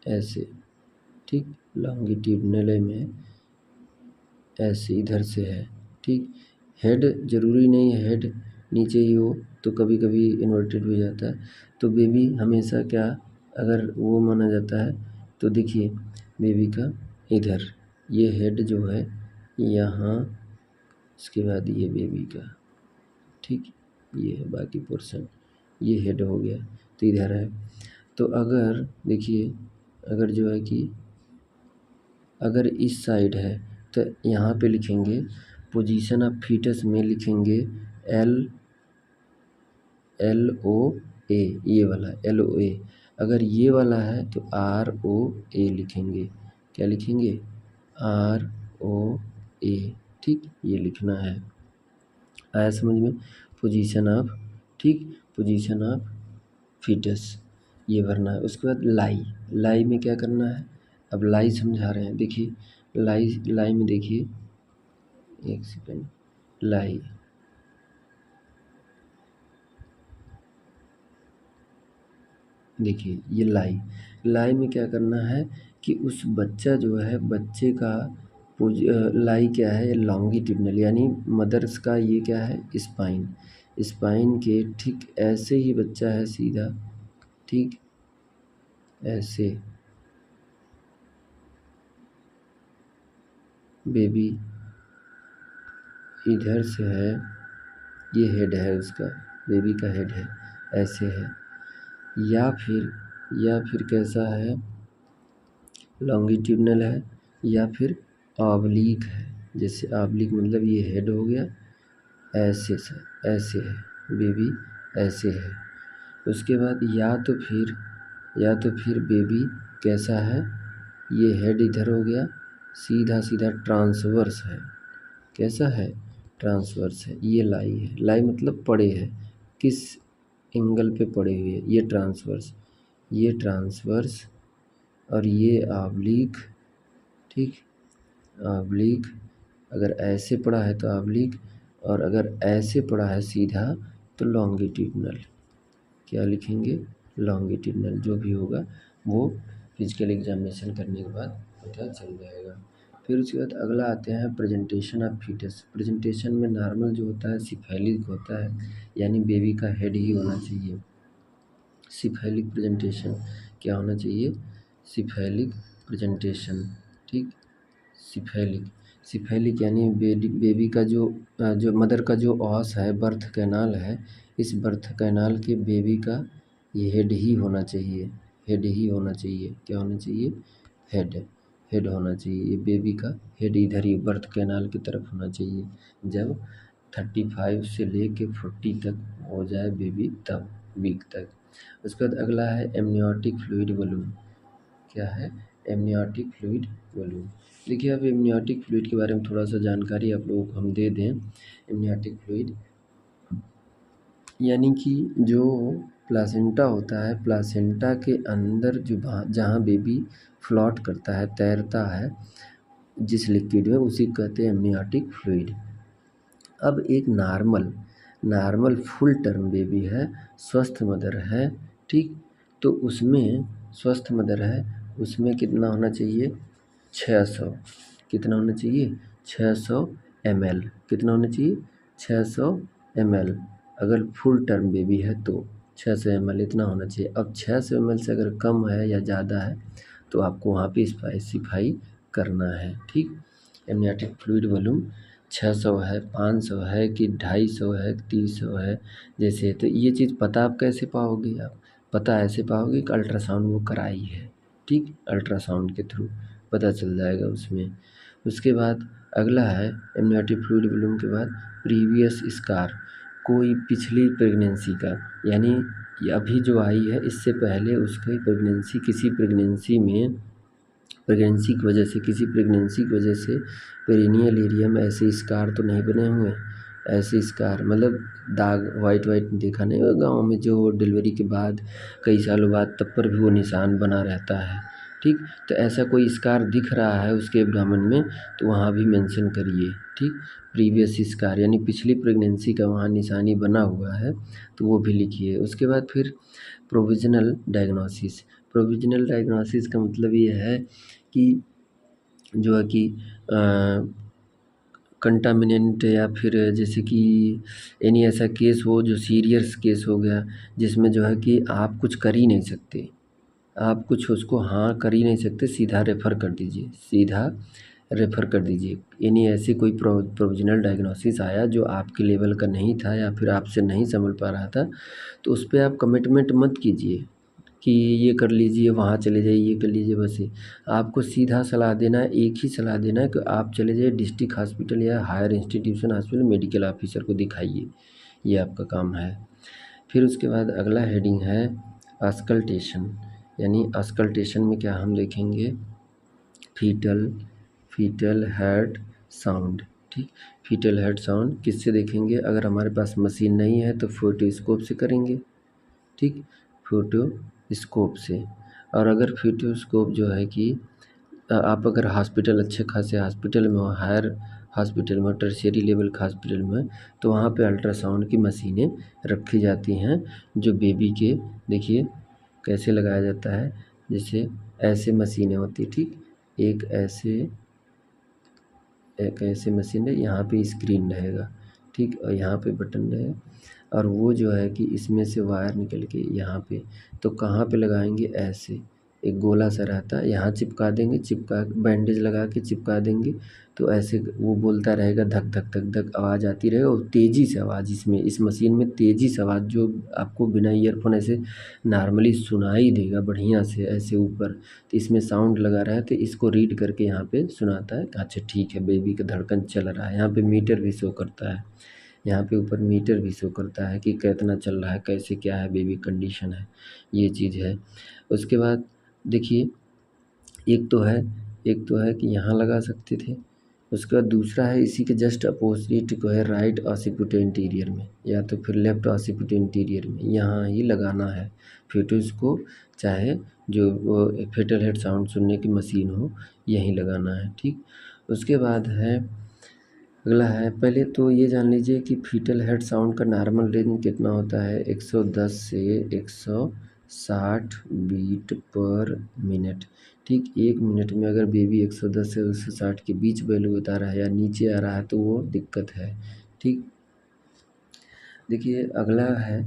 ऐसे, ठीक, लॉन्गिट्यूडनल में ऐसे इधर से है, ठीक। हेड ज़रूरी नहीं है हेड नीचे ही हो, तो कभी कभी इन्वर्टेड हो जाता है, तो बेबी हमेशा क्या, अगर वो माना जाता है, तो देखिए बेबी का इधर ये हेड जो है यहाँ, इसके बाद ये बेबी का, ठीक, ये है बाकी पोर्शन, ये हेड हो गया, तो इधर है। तो अगर देखिए, अगर जो है कि अगर इस साइड है तो यहाँ पे लिखेंगे पोजीशन ऑफ फीटस में लिखेंगे LOA, ये वाला LOA। अगर ये वाला है तो ROA लिखेंगे, क्या लिखेंगे, ROA, ठीक, ये लिखना है। आया समझ में, पोजीशन ऑफ, ठीक, पोजीशन ऑफ फीटस ये भरना है। उसके बाद लाई में क्या करना है, अब लाई समझा रहे हैं, देखिए लाई में देखिए, एक सेकेंड, लाई, देखिए ये लाई में क्या करना है कि उस बच्चा जो है, बच्चे का लाई क्या है, लॉन्गिट्यूडनल, यानी मदर्स का ये क्या है, स्पाइन के ठीक ऐसे ही बच्चा है सीधा, ठीक, ऐसे बेबी इधर से है, ये हेड है उसका, बेबी का हेड है, ऐसे है, या फिर कैसा है, लॉन्गिट्यूडनल है, या फिर ऑब्लिक है, जैसे ऑब्लिक मतलब ये हेड हो गया, ऐसे से ऐसे है, बेबी ऐसे है। उसके बाद या तो फिर बेबी कैसा है, ये हेड इधर हो गया, सीधा सीधा ट्रांसवर्स है, कैसा है, ट्रांसवर्स है। ये लाई है, लाई मतलब पड़े है, किस एंगल पे पड़े हुए है, ये ट्रांसवर्स और ये ऑब्लिक, ठीक, ऑब्लिक। अगर ऐसे पड़ा है तो ऑब्लिक, और अगर ऐसे पड़ा है सीधा तो लॉन्गिट्यूडनल। क्या लिखेंगे, लॉन्गिट्यूडनल। जो भी होगा वो फिजिकल एग्जामिनेशन करने के बाद पता चल जाएगा। फिर उसके बाद अगला आते हैं प्रेजेंटेशन ऑफ फीटस। प्रेजेंटेशन में नॉर्मल जो होता है सिफेलिक होता है, यानी बेबी का हेड ही होना चाहिए। सिफेलिक प्रेजेंटेशन क्या होना चाहिए, सिफेलिक प्रेजेंटेशन, ठीक। सिफेलिक यानी बेबी का जो मदर का जो ऑस है, बर्थ कैनाल है, इस बर्थ कैनाल के बेबी का ये हेड ही होना चाहिए, हेड ही होना चाहिए। क्या होना चाहिए, हेड होना चाहिए। ये बेबी का हेड इधर ही बर्थ कैनाल की तरफ होना चाहिए। जब 35 से लेके 40 तक हो जाए बेबी, तब वीक तक। उसके बाद अगला है एमनियोटिक फ्लूइड बलून। क्या है, एमनियोटिक फ्लूइड बलून। देखिए अब एमनियोटिक फ्लूइड के बारे में थोड़ा सा जानकारी आप लोगों को हम दे दें। एमनियोटिक फ्लूइड यानी कि जो प्लासेंटा होता है, प्लासेंटा के अंदर जो जहाँ बेबी फ्लोट करता है, तैरता है जिस लिक्विड में, उसी को कहते हैं एमनियोटिक फ्लूइड। अब एक नॉर्मल फुल टर्म बेबी है, स्वस्थ मदर है, ठीक, तो उसमें स्वस्थ मदर है, उसमें कितना होना चाहिए, 600। कितना होना चाहिए, 600 ml। कितना होना चाहिए, 600 ml। अगर फुल टर्म बेबी है तो 600 ml इतना होना चाहिए। अब 600 ml से अगर कम है या ज़्यादा है तो आपको वहाँ पे स्पेसिफाई करना है, ठीक। एमनियोटिक फ्लूइड वॉल्यूम 600 है, 500 है कि 250 है, 300 है, जैसे। तो ये चीज़ पता आप कैसे पाओगे, आप पता ऐसे पाओगे कि अल्ट्रासाउंड वो कराई है, ठीक, अल्ट्रासाउंड के थ्रू पता चल जाएगा उसमें। उसके बाद अगला है एमनियोटिक फ्लूइड वॉल्यूम के बाद प्रीवियस स्कार, कोई पिछली प्रेगनेंसी का, यानी अभी जो आई है इससे पहले उसकी प्रेगनेंसी, किसी प्रेगनेंसी में, प्रेगनेंसी की वजह से, किसी प्रेगनेंसी की वजह से पेरिनियल एरिया में ऐसे स्कार तो नहीं बने हुए। ऐसे स्कार मतलब दाग वाइट देखा नहीं होगा गाँव में, जो डिलीवरी के बाद कई सालों बाद तब पर भी वो निशान बना रहता है, ठीक। तो ऐसा कोई स्कार दिख रहा है उसके एब्डोमेन में तो वहाँ भी मेंशन करिए, ठीक। प्रीवियस स्कार यानी पिछली प्रेगनेंसी का वहाँ निशानी बना हुआ है तो वो भी लिखिए। उसके बाद फिर प्रोविजनल डायग्नोसिस। प्रोविजनल डायग्नोसिस का मतलब ये है कि जो है कि कंटामिनेंट, या फिर जैसे कि एनी ऐसा केस हो जो सीरियस केस हो गया, जिसमें जो है कि आप कुछ कर ही नहीं सकते, आप कुछ उसको हाँ कर ही नहीं सकते, सीधा रेफ़र कर दीजिए, सीधा रेफ़र कर दीजिए। यानी ऐसी कोई प्रोविजनल डायग्नोसिस आया जो आपके लेवल का नहीं था या फिर आपसे नहीं संभल पा रहा था, तो उस पे आप कमिटमेंट मत कीजिए कि ये कर लीजिए, वहाँ चले जाइए, ये कर लीजिए। बस ये आपको सीधा सलाह देना है, एक ही सलाह देना है कि आप चले जाइए डिस्ट्रिक्ट हॉस्पिटल या higher institution hospital, medical officer को दिखाइए, ये आपका काम है। फिर उसके बाद अगला हेडिंग है ऑस्कल्टेशन। यानी ऑस्कल्टेशन में क्या हम देखेंगे, फीटल हार्ट साउंड, ठीक। फीटल हार्ट साउंड किससे देखेंगे, अगर हमारे पास मशीन नहीं है तो फोटोस्कोप से करेंगे, ठीक, फोटोस्कोप से। और अगर फोटोस्कोप जो है कि आप अगर हॉस्पिटल, अच्छे खासे हॉस्पिटल में हो, हायर हॉस्पिटल में, टर्शियरी लेवल के हॉस्पिटल में, तो वहाँ पे अल्ट्रासाउंड की मशीनें रखी जाती हैं जो बेबी के, देखिए कैसे लगाया जाता है, जैसे ऐसे मशीनें होती, ठीक। एक ऐसे मशीन है, यहाँ पे स्क्रीन रहेगा, ठीक, और यहाँ पे बटन रहेगा, और वो जो है कि इसमें से वायर निकल के यहाँ पे, तो कहाँ पे लगाएंगे, ऐसे एक गोला सा रहता है, यहाँ चिपका देंगे, चिपका बैंडेज लगा के चिपका देंगे, तो ऐसे वो बोलता रहेगा, धक धक धक धक आवाज़ आती रहेगा, और तेज़ी से आवाज़, इसमें इस मशीन में तेज़ी से आवाज़ जो आपको बिना ईयरफोन ऐसे नॉर्मली सुनाई देगा बढ़िया से ऐसे ऊपर। तो इसमें साउंड लगा रहा है तो इसको रीड करके यहाँ पे सुनाता है, अच्छा ठीक है बेबी का धड़कन चल रहा है। यहाँ पे मीटर भी शो करता है, यहाँ पे ऊपर मीटर भी शो करता है कि कितना चल रहा है, कैसे क्या है बेबी कंडीशन है, ये चीज़ है। उसके बाद देखिए एक तो है कि यहाँ लगा सकते थे, उसके बाद दूसरा है इसी के जस्ट अपोजिट को है राइट ऑसिपिट इंटीरियर में या तो फिर लेफ्ट ऑसिपिट इंटीरियर में, यहाँ ही लगाना है फीटस को, चाहे जो वो फेटल हेड साउंड सुनने की मशीन हो यहीं लगाना है। ठीक, उसके बाद है अगला है, पहले तो ये जान लीजिए कि फीटल हेड साउंड का नॉर्मल रेंज कितना होता है, 110 से 160 बीट पर मिनट। ठीक, 1 मिनट में अगर बेबी 110 से 160 के बीच वैल्यू बता रहा है या नीचे आ रहा है तो वो दिक्कत है। ठीक, देखिए अगला है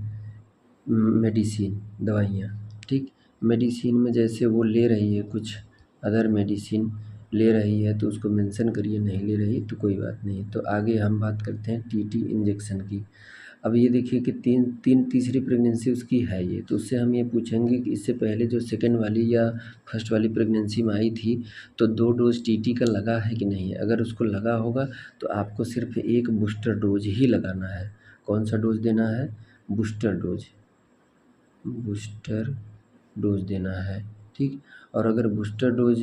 मेडिसिन, दवाइयाँ। ठीक, मेडिसिन में जैसे वो ले रही है कुछ अदर मेडिसिन ले रही है तो उसको मेंशन करिए, नहीं ले रही तो कोई बात नहीं। तो आगे हम बात करते हैं टीटी इंजेक्शन की। अब ये देखिए कि तीसरी प्रेगनेंसी उसकी है ये, तो उससे हम ये पूछेंगे कि इससे पहले जो सेकंड वाली या फर्स्ट वाली प्रेगनेंसी में आई थी तो 2 डोज टीटी का लगा है कि नहीं है। अगर उसको लगा होगा तो आपको सिर्फ एक बूस्टर डोज ही लगाना है। कौन सा डोज देना है, बूस्टर डोज देना है। ठीक, और अगर बूस्टर डोज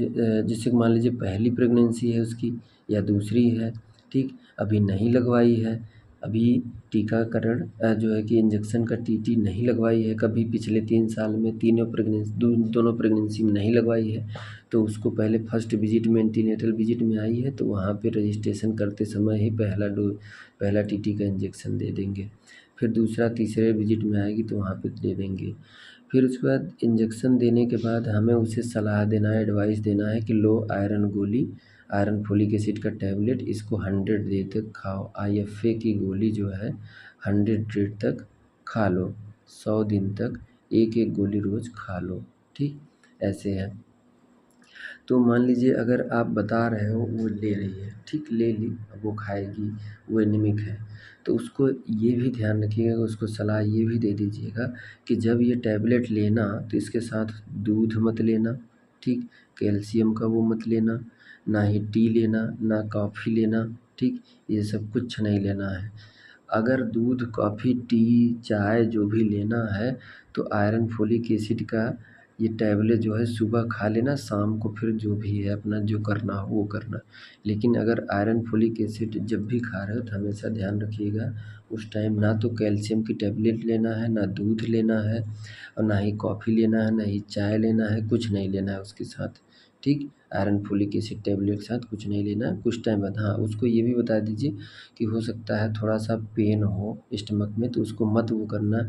जैसे मान लीजिए पहली प्रेगनेंसी है उसकी या दूसरी है, ठीक, अभी नहीं लगवाई है, अभी टीकाकरण जो है कि इंजेक्शन का टीटी नहीं लगवाई है कभी पिछले 3 साल में, दोनों प्रेगनेंसी में नहीं लगवाई है, तो उसको पहले फर्स्ट विजिट में एंटीनेटल विजिट में आई है तो वहाँ पे रजिस्ट्रेशन करते समय ही पहला टीटी का इंजेक्शन दे देंगे। फिर दूसरा तीसरे विजिट में आएगी तो वहाँ पे दे देंगे। फिर उसके बाद इंजेक्शन देने के बाद हमें उसे सलाह देना है, एडवाइस देना है कि लो आयरन गोली, आयरन फोलिक एसिड का टैबलेट इसको 100 डे तक खाओ। IFA की गोली जो है 100 डे तक खा लो, 100 दिन तक एक एक गोली रोज़ खा लो। ठीक, ऐसे है। तो मान लीजिए अगर आप बता रहे हो वो ले रही है, ठीक, ले ली, अब वो खाएगी, वो एनीमिक है, तो उसको ये भी ध्यान रखिएगा, उसको सलाह ये भी दे दीजिएगा कि जब ये टैबलेट लेना तो इसके साथ दूध मत लेना। ठीक, कैल्शियम का वो मत लेना, ना ही टी लेना, ना कॉफ़ी लेना। ठीक, ये सब कुछ नहीं लेना है। अगर दूध, कॉफ़ी, टी, चाय जो भी लेना है तो आयरन फोलिक एसिड का ये टैबलेट जो है सुबह खा लेना, शाम को फिर जो भी है अपना जो करना हो वो करना। लेकिन अगर आयरन फोलिक एसिड जब भी खा रहे हो तो हमेशा ध्यान रखिएगा उस टाइम ना तो कैल्शियम की टैबलेट लेना है, ना दूध लेना है और ना ही कॉफ़ी लेना है, ना ही चाय लेना है, कुछ नहीं लेना है उसके साथ। ठीक, आयरन फोलिक एसिड टैबलेट के साथ कुछ नहीं लेना है कुछ टाइम बाद। हाँ, उसको ये भी बता दीजिए कि हो सकता है थोड़ा सा पेन हो स्टमक में तो उसको मत वो करना,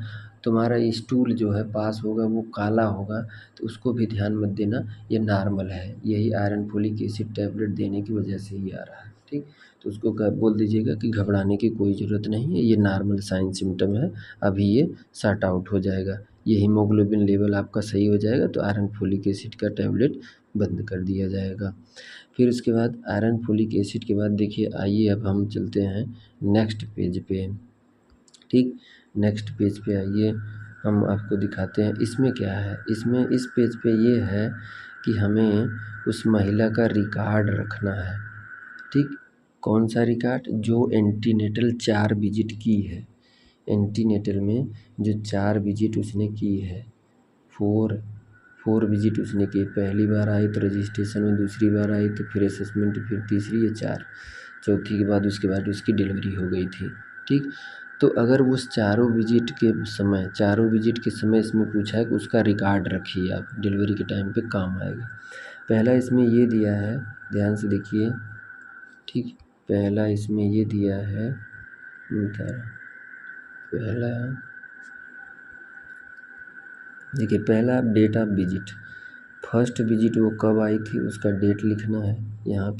तुम्हारा स्टूल जो है पास होगा वो काला होगा तो उसको भी ध्यान मत देना, ये नॉर्मल है, यही आयरन फोलिक एसिड टैबलेट देने की वजह से ही आ रहा है। ठीक, तो उसको बोल दीजिएगा कि घबराने की कोई ज़रूरत नहीं है, ये नॉर्मल साइन सिम्टम है, अभी ये सॉर्ट आउट हो जाएगा, ये हीमोग्लोबिन लेवल आपका सही हो जाएगा तो आयरन फोलिक एसिड का टैबलेट बंद कर दिया जाएगा। फिर उसके बाद आयरन फोलिक एसिड के बाद देखिए आइए अब हम चलते हैं नेक्स्ट पेज पे। ठीक, नेक्स्ट पेज पे आइए, हम आपको दिखाते हैं इसमें क्या है। इसमें इस पेज पे ये है कि हमें उस महिला का रिकॉर्ड रखना है। ठीक, कौन सा रिकॉर्ड, जो एंटीनेटल 4 विजिट की है, एंटीनेटल में जो 4 विजिट उसने की है, 4 विजिट उसने की, पहली बार आई तो रजिस्ट्रेशन में, दूसरी बार आई तो फिर असेसमेंट, फिर तीसरी, ये 4, चौथी के बाद उसके बाद उसकी डिलीवरी हो गई थी। ठीक, तो अगर उस चारों विजिट के समय इसमें पूछा है कि उसका रिकॉर्ड रखिए आप, डिलीवरी के टाइम पे काम आएगा। पहला इसमें ये दिया है, ध्यान से देखिए। ठीक, पहला इसमें ये दिया है, पहला देखिए, पहला date of visit, first visit वो कब आई थी उसका डेट लिखना है, यहाँ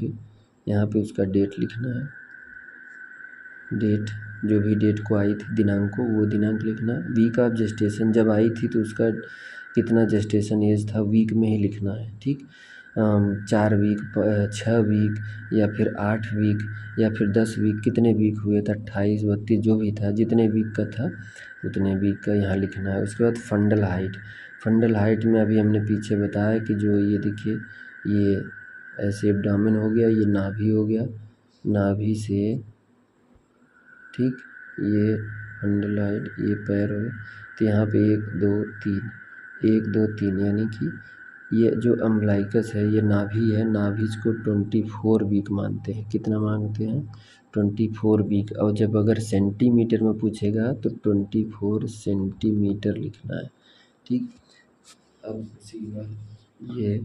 पे उसका डेट लिखना है, डेट, जो भी डेट को आई थी दिनांक को वो दिनांक लिखना। वीक ऑफ जेस्टेशन, जब आई थी तो उसका कितना जेस्टेशन एज था वीक में ही लिखना है। ठीक, 4 वीक, 6 वीक या फिर 8 वीक या फिर 10 वीक, कितने वीक हुए थे, 28, 32 जो भी था, जितने वीक का था उतने वीक का यहाँ लिखना है। उसके बाद फंडल हाइट में अभी हमने पीछे बताया कि जो ये देखिए, ये ऐसे एब्डोमेन हो गया, ये नाभि हो गया, नाभि से, ठीक, ये फंडल हाइट, ये पैर हो गए, तो यहाँ पे 1 2 3 यानी कि ये जो अम्बलाइकस है ये नाभि है, नाभि को 24 वीक मानते हैं। कितना मानते हैं? 24 वीक। और जब अगर सेंटीमीटर में पूछेगा तो 24 सेंटीमीटर लिखना है। ठीक, अब उसी के बाद ये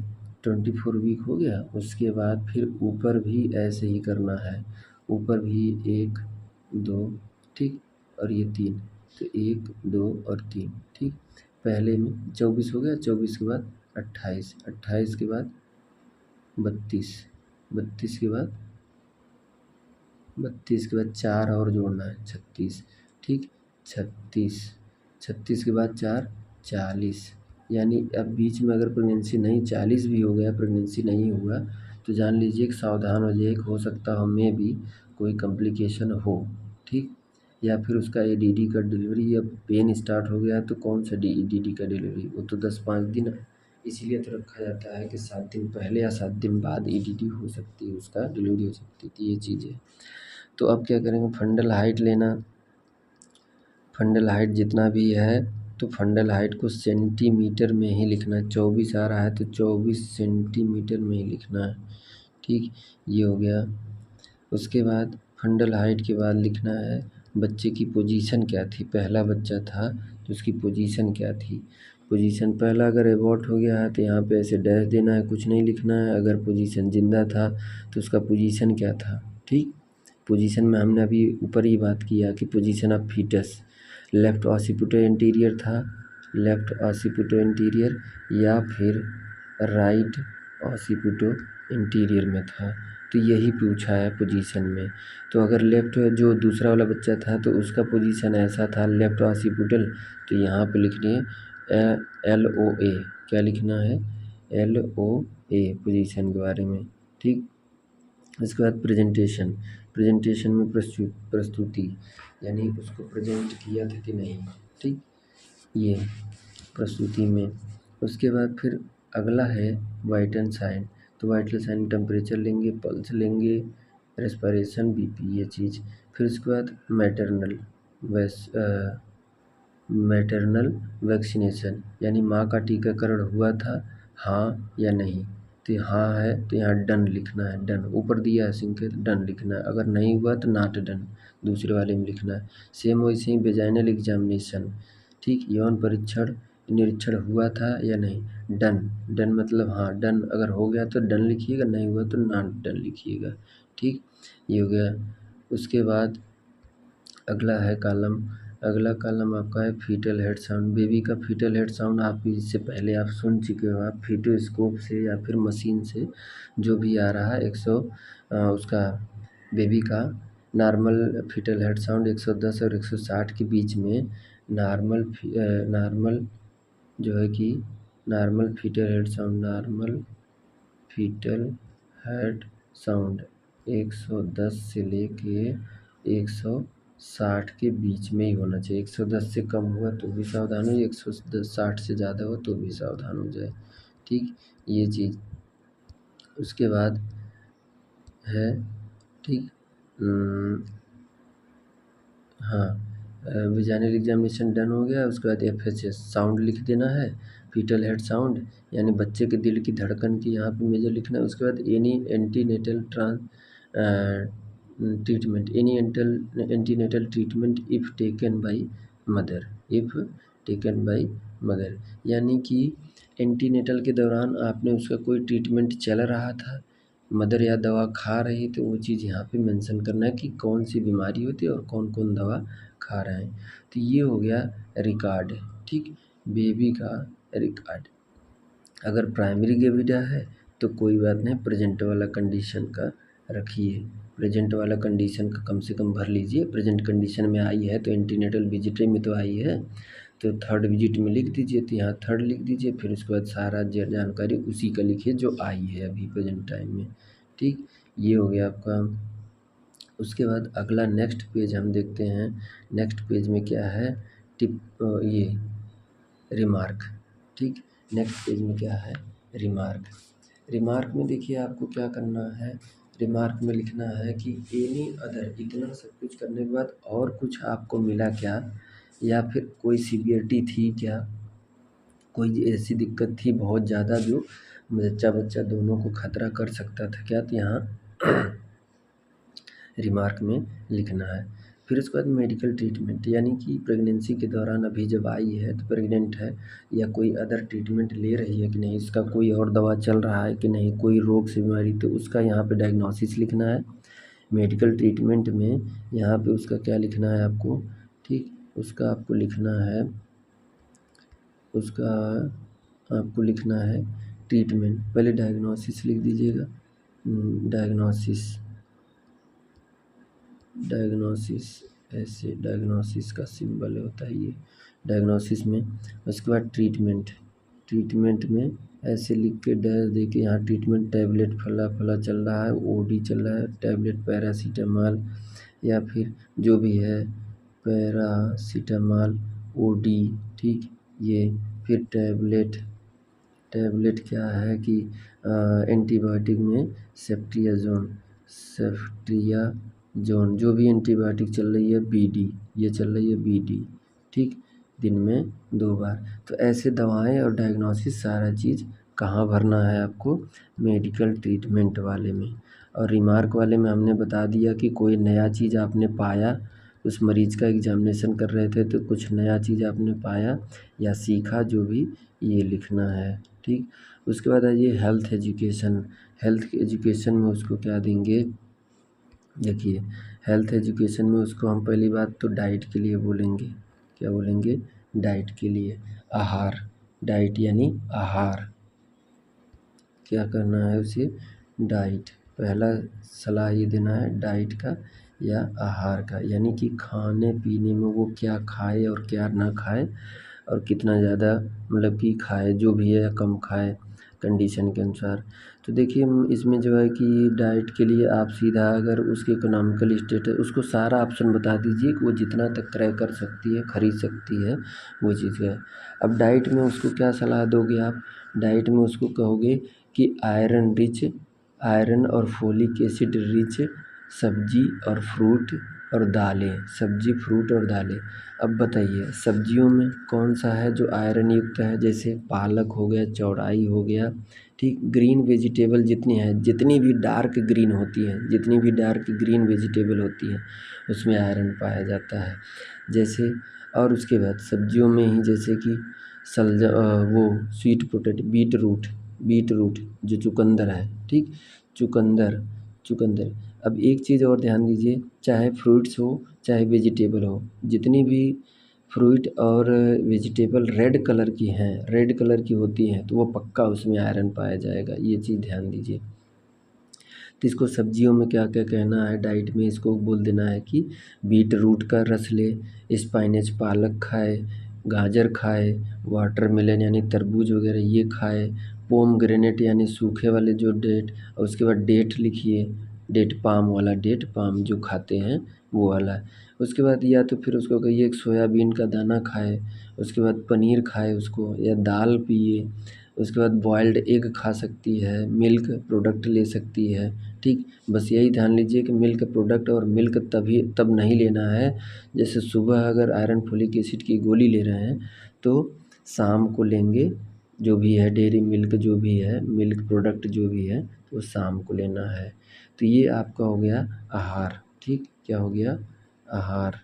24 वीक हो गया। उसके बाद फिर ऊपर भी ऐसे ही करना है, ऊपर भी 1 2 ठीक, और ये 3, तो 1 2 और 3 ठीक। पहले में 24 हो गया, 24 के बाद 28, 28 के बाद 32, 32 के बाद 32 के बाद 4 और जोड़ना है 36 ठीक, 36, 36 के बाद 4 40। यानी अब बीच में अगर प्रेगनेंसी नहीं 40 भी हो गया, प्रेगनेंसी नहीं हुआ, तो जान लीजिए कि सावधान हो जाइए, हो सकता है हमें भी कोई कॉम्प्लिकेशन हो। ठीक, या फिर उसका एडीडी का डिलीवरी, या पेन स्टार्ट हो गया तो कौन सा एडीडी का डिलीवरी, वो तो 10-5 दिन इसीलिए तो रखा जाता है कि 7 दिन पहले या 7 दिन बाद एडीडी हो सकती है, उसका डिलीवरी हो सकती थी। ये चीज़ है। तो अब क्या करेंगे, फंडल हाइट लेना। फंडल हाइट जितना भी है तो फंडल हाइट को सेंटीमीटर में ही लिखना है। 24 आ रहा है तो 24 सेंटीमीटर में ही लिखना है। ठीक, ये हो गया। उसके बाद फंडल हाइट के बाद लिखना है बच्चे की पोजीशन क्या थी। पहला बच्चा था तो उसकी पोजीशन क्या थी। पोजीशन पहला अगर एबॉर्ट हो गया है तो यहाँ पे ऐसे डैश देना है, कुछ नहीं लिखना है। अगर पोजीशन जिंदा था तो उसका पोजीशन क्या था। ठीक, पोजीशन में हमने अभी ऊपर ही बात किया कि position of foetus left occipito anterior था, लेफ्ट ऑसिपिटो एंटीरियर, या फिर राइट ऑसिपिटो इंटीरियर में था। तो यही पूछा है पोजीशन में। तो अगर लेफ्ट जो दूसरा वाला बच्चा था तो उसका पोजीशन ऐसा था लेफ्ट ऑसिपिटल, तो यहाँ पे लिखनी है LOA। क्या लिखना है? LOA पोजीशन के बारे में। ठीक, इसके बाद प्रेजेंटेशन। प्रेजेंटेशन में प्रस्तुति, यानी उसको प्रेजेंट किया था कि नहीं। ठीक, ये प्रस्तुति में। उसके बाद फिर अगला है वाइटल साइन। तो वाइटल साइन टेम्परेचर लेंगे, पल्स लेंगे, रेस्पिरेशन, बीपी, ये चीज़। फिर उसके बाद मैटरनल वैक्सीनेशन, यानी माँ का टीकाकरण हुआ था, हाँ या नहीं। तो हाँ है तो यहाँ डन लिखना है, डन ऊपर दिया है संकेत, डन लिखना है। अगर नहीं हुआ तो नॉट डन दूसरे वाले में लिखना है। सेम वैसे ही वेजाइनल एग्जामिनेशन। ठीक, यौन परीक्षण निरीक्षण हुआ था या नहीं, डन। डन मतलब हाँ, डन अगर हो गया तो डन लिखिएगा, नहीं हुआ तो नॉट डन लिखिएगा। ठीक, ये हो गया। उसके बाद अगला है कॉलम, अगला कॉलम आपका है फीटल हेड साउंड। बेबी का फीटल हेड साउंड आप इससे पहले आप सुन चुके हो, आप फीटोस्कोप से या फिर मशीन से जो भी आ रहा है 100 उसका बेबी का नॉर्मल फीटल हेड साउंड 110 और 160 के बीच में नॉर्मल जो है कि normal foetal head sound, normal foetal head sound 110 से लेके 160 के बीच में ही होना चाहिए। 110 से कम हुआ तो भी सावधान हो, 160 से ज़्यादा हो तो भी सावधान हो जाए। ठीक, ये चीज़। उसके बाद है ठीक, हाँ, वेजाइनल एग्जामिनेशन डन हो गया। उसके बाद FHS साउंड लिख देना है, फीटल हेड साउंड, यानी बच्चे के दिल की धड़कन की यहाँ पे मेजर लिखना है। उसके बाद any antenatal treatment, any antenatal treatment if taken by mother, if taken by mother, यानी कि एंटीनेटल के दौरान आपने उसका कोई ट्रीटमेंट चल रहा था, मदर या दवा खा रही तो वो चीज़ यहाँ पे मेंशन करना है कि कौन सी बीमारी होती है और कौन कौन दवा खा रहे हैं। तो ये हो गया रिकॉर्ड। ठीक, बेबी का रिकॉर्ड। अगर प्राइमरी ग्रेविडा है तो कोई बात नहीं, प्रेजेंट वाला कंडीशन का रखिए, प्रेजेंट वाला कंडीशन का कम से कम भर लीजिए। प्रेजेंट कंडीशन में आई है तो एंटीनेटल विजिट में तो आई है तो थर्ड विजिट में लिख दीजिए, तो यहाँ थर्ड लिख दीजिए। फिर उसके बाद सारा जानकारी उसी का लिखिए जो आई है अभी प्रेजेंट टाइम में। ठीक, ये हो गया आपका। उसके बाद अगला नेक्स्ट पेज हम देखते हैं। नेक्स्ट पेज में क्या है, ये रिमार्क। ठीक, नेक्स्ट पेज में क्या है, रिमार्क। रिमार्क में देखिए आपको क्या करना है, रिमार्क में लिखना है कि एनी अदर, इतना सब कुछ करने के बाद और कुछ आपको मिला क्या, या फिर कोई सीवियरिटी थी क्या, कोई ऐसी दिक्कत थी बहुत ज़्यादा जो जच्चा बच्चा दोनों को खतरा कर सकता था क्या, तो यहाँ रिमार्क में लिखना है। फिर उसके बाद मेडिकल ट्रीटमेंट, यानी कि प्रेगनेंसी के दौरान अभी जब आई है तो प्रेग्नेंट है या कोई अदर ट्रीटमेंट ले रही है कि नहीं, इसका कोई और दवा चल रहा है कि नहीं, कोई रोग से बीमारी, तो उसका यहाँ पे डायग्नोसिस लिखना है। मेडिकल ट्रीटमेंट में यहाँ पे उसका क्या लिखना है आपको, ठीक, उसका आपको लिखना है, उसका आपको लिखना है ट्रीटमेंट। पहले डायग्नोसिस लिख दीजिएगा, डायग्नोसिस, डायग्नोसिस ऐसे डायग्नोसिस का सिंबल होता है ये डायग्नोसिस में। उसके बाद ट्रीटमेंट, ट्रीटमेंट में ऐसे लिख के डैश दे के यहाँ ट्रीटमेंट टैबलेट फला फला चल रहा है, ओडी चल रहा है, टैबलेट पैरासीटामॉल या फिर जो भी है पैरासीटामॉल ओडी, ठीक, ये फिर टैबलेट, टैबलेट क्या है कि एंटीबायोटिक में सेफ्ट्रियाजोन, सेफ्ट्रियाजोन जो भी एंटीबायोटिक चल रही है बीडी, ये चल रही है बीडी, ठीक, दिन में 2 बार। तो ऐसे दवाएं और डायग्नोसिस सारा चीज़ कहाँ भरना है आपको, मेडिकल ट्रीटमेंट वाले में। और रिमार्क वाले में हमने बता दिया कि कोई नया चीज़ आपने पाया, उस मरीज़ का एग्जामिनेशन कर रहे थे तो कुछ नया चीज़ आपने पाया या सीखा, जो भी ये लिखना है, ठीक। उसके बाद आइए हेल्थ एजुकेशन। हेल्थ एजुकेशन में उसको क्या देंगे, देखिए हेल्थ एजुकेशन में उसको हम पहली बात तो डाइट के लिए बोलेंगे, क्या बोलेंगे, डाइट के लिए, आहार, डाइट यानी आहार, क्या करना है उसे, डाइट, पहला सलाह ये देना है डाइट का या आहार का, यानी कि खाने पीने में वो क्या खाए और क्या ना खाए और कितना ज़्यादा मतलब कि खाए, जो भी है, या कम खाए कंडीशन के अनुसार। तो देखिए इसमें जो है कि डाइट के लिए आप सीधा अगर उसके इकोनॉमिकल स्टेटस, उसको सारा ऑप्शन बता दीजिए कि वो जितना तक क्रय कर सकती है, खरीद सकती है, वो चीज़ है। अब डाइट में उसको क्या सलाह दोगे आप, डाइट में उसको कहोगे कि आयरन रिच, आयरन और फोलिक एसिड रिच सब्जी और फ्रूट और दालें, सब्जी फ्रूट और दालें। अब बताइए सब्जियों में कौन सा है जो आयरन युक्त है, जैसे पालक हो गया, चौड़ाई हो गया, ठीक, ग्रीन वेजिटेबल जितनी हैं, जितनी भी डार्क ग्रीन होती हैं, जितनी भी डार्क ग्रीन वेजिटेबल होती हैं उसमें आयरन पाया जाता है, जैसे। और उसके बाद सब्जियों में ही जैसे कि वो sweet potato, beetroot, beetroot जो चुकंदर है, ठीक, चुकंदर, चुकंदर। अब एक चीज़ और ध्यान दीजिए, चाहे फ्रूट्स हो चाहे वेजिटेबल हो, जितनी भी फ्रूट और वेजिटेबल रेड कलर की हैं, रेड कलर की होती हैं, तो वो पक्का उसमें आयरन पाया जाएगा, ये चीज़ ध्यान दीजिए। तो इसको सब्जियों में क्या क्या कहना है, डाइट में इसको बोल देना है कि बीट रूट का रस ले, स्पाइनेच पालक खाए, गाजर खाए, वाटरमेलन यानी तरबूज वगैरह ये खाए, पोमग्रेनेट यानी सूखे वाले जो डेट, और उसके बाद डेट लिखिए, डेट पाम वाला, डेट पाम जो खाते हैं वो वाला। उसके बाद या तो फिर उसको कहिए एक सोयाबीन का दाना खाए, उसके बाद पनीर खाए उसको, या दाल पिए, उसके बाद बॉइल्ड एग खा सकती है, मिल्क प्रोडक्ट ले सकती है, ठीक। बस यही ध्यान लीजिए कि मिल्क प्रोडक्ट और मिल्क तब नहीं लेना है, जैसे सुबह अगर आयरन फोलिक एसिड की गोली ले रहे हैं तो शाम को लेंगे, जो भी है डेयरी मिल्क जो भी है, मिल्क प्रोडक्ट जो भी है, तो शाम को लेना है। तो ये आपका हो गया आहार, ठीक, क्या हो गया, आहार।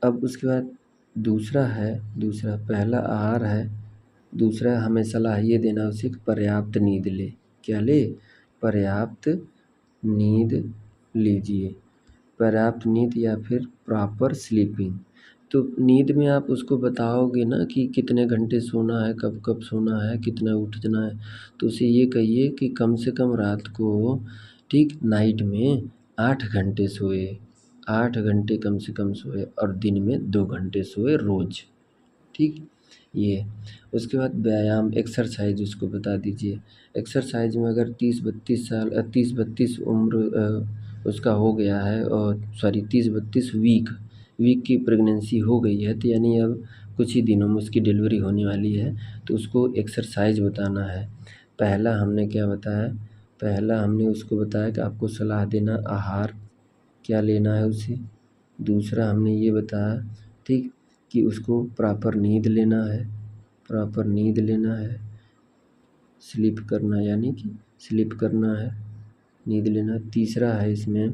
अब उसके बाद दूसरा है, दूसरा पहला आहार है, दूसरा हमें सलाह ये देना उसे कि पर्याप्त नींद ले, क्या ले, पर्याप्त नींद लीजिए, पर्याप्त नींद या फिर प्रॉपर स्लीपिंग। तो नींद में आप उसको बताओगे ना कि कितने घंटे सोना है, कब कब सोना है, कितना उठना है, तो उसे ये कहिए कि कम से कम रात को, ठीक, नाइट में 8 घंटे सोए, 8 घंटे कम से कम सोए, और दिन में 2 घंटे सोए रोज़, ठीक, ये। उसके बाद व्यायाम, एक्सरसाइज उसको बता दीजिए। एक्सरसाइज में अगर 30-32 साल 30-32 उम्र उसका हो गया है, और सॉरी 30-32 वीक की प्रेगनेंसी हो गई है, तो यानी अब कुछ ही दिनों में उसकी डिलीवरी होने वाली है, तो उसको एक्सरसाइज बताना है। पहला हमने क्या बताया, पहला हमने उसको बताया कि आपको सलाह देना आहार क्या लेना है उसे, दूसरा हमने ये बताया, ठीक, कि उसको प्रॉपर नींद लेना है, प्रॉपर नींद लेना है, स्लीप करना यानी कि स्लीप करना है, नींद लेना। तीसरा है इसमें,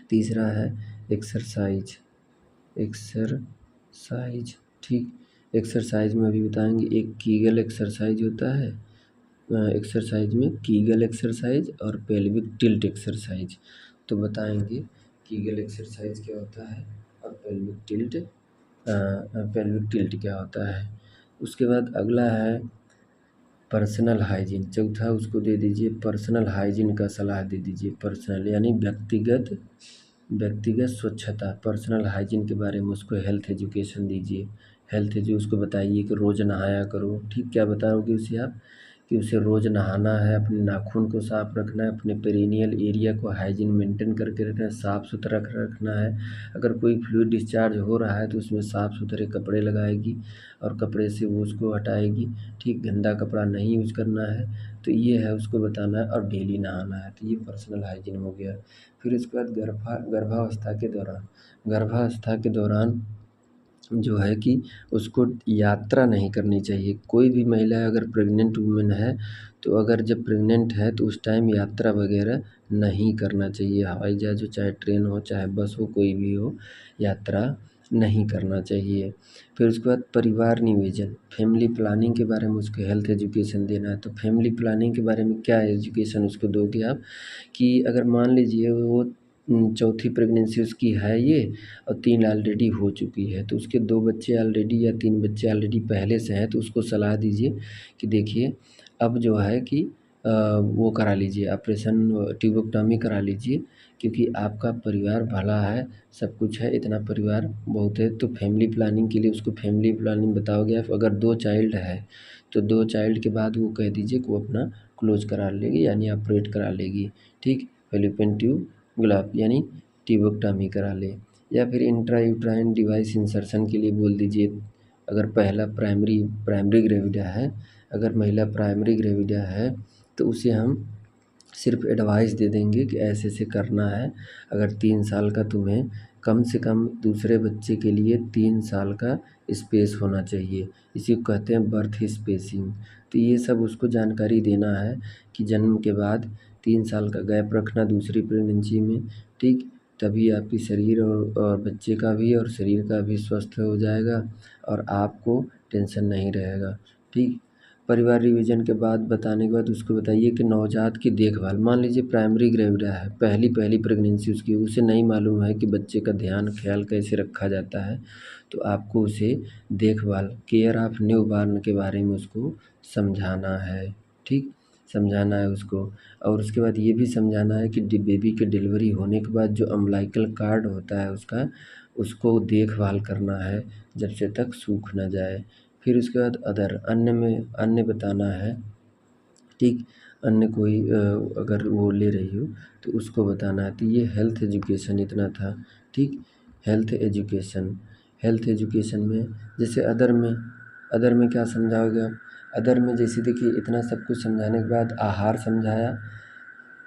तीसरा है एक्सरसाइज, एक्सरसाइज, ठीक। एक्सरसाइज में अभी बताएंगे, एक कीगल एक्सरसाइज होता है, एक्सरसाइज में कीगल एक्सरसाइज और पेल्विक टिल्ट एक्सरसाइज। तो बताएंगे कीगल एक्सरसाइज क्या होता है और पेल्विक टिल्ट क्या होता है। उसके बाद अगला है पर्सनल हाइजीन, चौथा उसको दे दीजिए पर्सनल हाइजीन का सलाह दे दीजिए। पर्सनल यानी व्यक्तिगत स्वच्छता, पर्सनल हाइजीन के बारे में उसको हेल्थ एजुकेशन दीजिए। हेल्थ एजू उसको बताइए कि रोज़ नहाया करो, ठीक। क्या बताओगे उसे आप कि उसे रोज़ नहाना है, अपने नाखून को साफ़ रखना है, अपने पेरिनियल एरिया को हाइजीन मेंटेन करके रखना है, साफ़ सुथरा रखना है। अगर कोई फ्लूइड डिस्चार्ज हो रहा है तो उसमें साफ़ सुथरे कपड़े लगाएगी और कपड़े से वो उसको हटाएगी, ठीक। गंदा कपड़ा नहीं यूज़ करना है, तो ये है उसको बताना है। और डेली नहाना है, तो ये पर्सनल हाइजीन हो गया। फिर उसके बाद गर्भावस्था के दौरान जो है कि उसको यात्रा नहीं करनी चाहिए। कोई भी महिला अगर प्रेग्नेंट वुमेन है तो अगर जब प्रेग्नेंट है तो उस टाइम यात्रा वगैरह नहीं करना चाहिए। हवाई जहाज हो, चाहे ट्रेन हो, चाहे बस हो, कोई भी हो, यात्रा नहीं करना चाहिए। फिर उसके बाद परिवार नियोजन, फैमिली प्लानिंग के बारे में उसको हेल्थ एजुकेशन देना है। तो फैमिली प्लानिंग के बारे में क्या एजुकेशन उसको दोगे आप कि अगर मान लीजिए वो चौथी प्रेगनेंसी उसकी है ये और 3 ऑलरेडी हो चुकी है, तो उसके 2 बच्चे ऑलरेडी या 3 बच्चे ऑलरेडी पहले से हैं, तो उसको सलाह दीजिए कि देखिए अब जो है कि वो करा लीजिए, ऑपरेशन ट्यूबोक्टॉमी करा लीजिए, क्योंकि आपका परिवार भला है, सब कुछ है, इतना परिवार बहुत है। तो फैमिली प्लानिंग के लिए उसको फैमिली प्लानिंग बताओगे आप। अगर 2 चाइल्ड है तो 2 चाइल्ड के बाद वो कह दीजिए कि वो अपना क्लोज करा लेगी यानी ऑपरेट करा लेगी, ठीक। फैलोपियन ट्यूब ग्लाफ यानी ट्यूबोक्टॉमी करा ले। या फिर इंट्रायूट्राइन डिवाइस इंसर्शन के लिए बोल दीजिए। अगर पहला प्राइमरी ग्रेविडा है, अगर महिला प्राइमरी ग्रेविडा है तो उसे हम सिर्फ एडवाइस दे देंगे कि ऐसे ऐसे करना है। अगर 3 साल का तुम्हें कम से कम दूसरे बच्चे के लिए 3 साल का स्पेस होना चाहिए, इसी को कहते हैं बर्थ स्पेसिंग। तो ये सब उसको जानकारी देना है कि जन्म के बाद 3 साल का गैप रखना दूसरी प्रेगनेंसी में, ठीक। तभी आपकी शरीर और बच्चे का भी और शरीर का भी स्वस्थ हो जाएगा और आपको टेंशन नहीं रहेगा, ठीक। परिवार रिवीजन के बाद बताने के बाद उसको बताइए कि नवजात की देखभाल, मान लीजिए प्राइमरी ग्रेविडा है, पहली प्रेगनेंसी उसकी, उसे नहीं मालूम है कि बच्चे का ध्यान ख्याल कैसे रखा जाता है, तो आपको उसे देखभाल केयर ऑफ़ न्यू बॉर्न के बारे में उसको समझाना है, ठीक। समझाना है उसको। और उसके बाद ये भी समझाना है कि बेबी के डिलीवरी होने के बाद जो अम्बिलिकल कॉर्ड होता है उसका, उसको देखभाल करना है जब से तक सूख ना जाए। फिर उसके बाद अदर, अन्य बताना है, ठीक। अन्य कोई अगर वो ले रही हो तो उसको बताना है। तो ये हेल्थ एजुकेशन इतना था, ठीक। हेल्थ एजुकेशन में जैसे अदर में क्या समझाओगे आप। अदर में जैसे देखिए इतना सब कुछ समझाने के बाद आहार समझाया,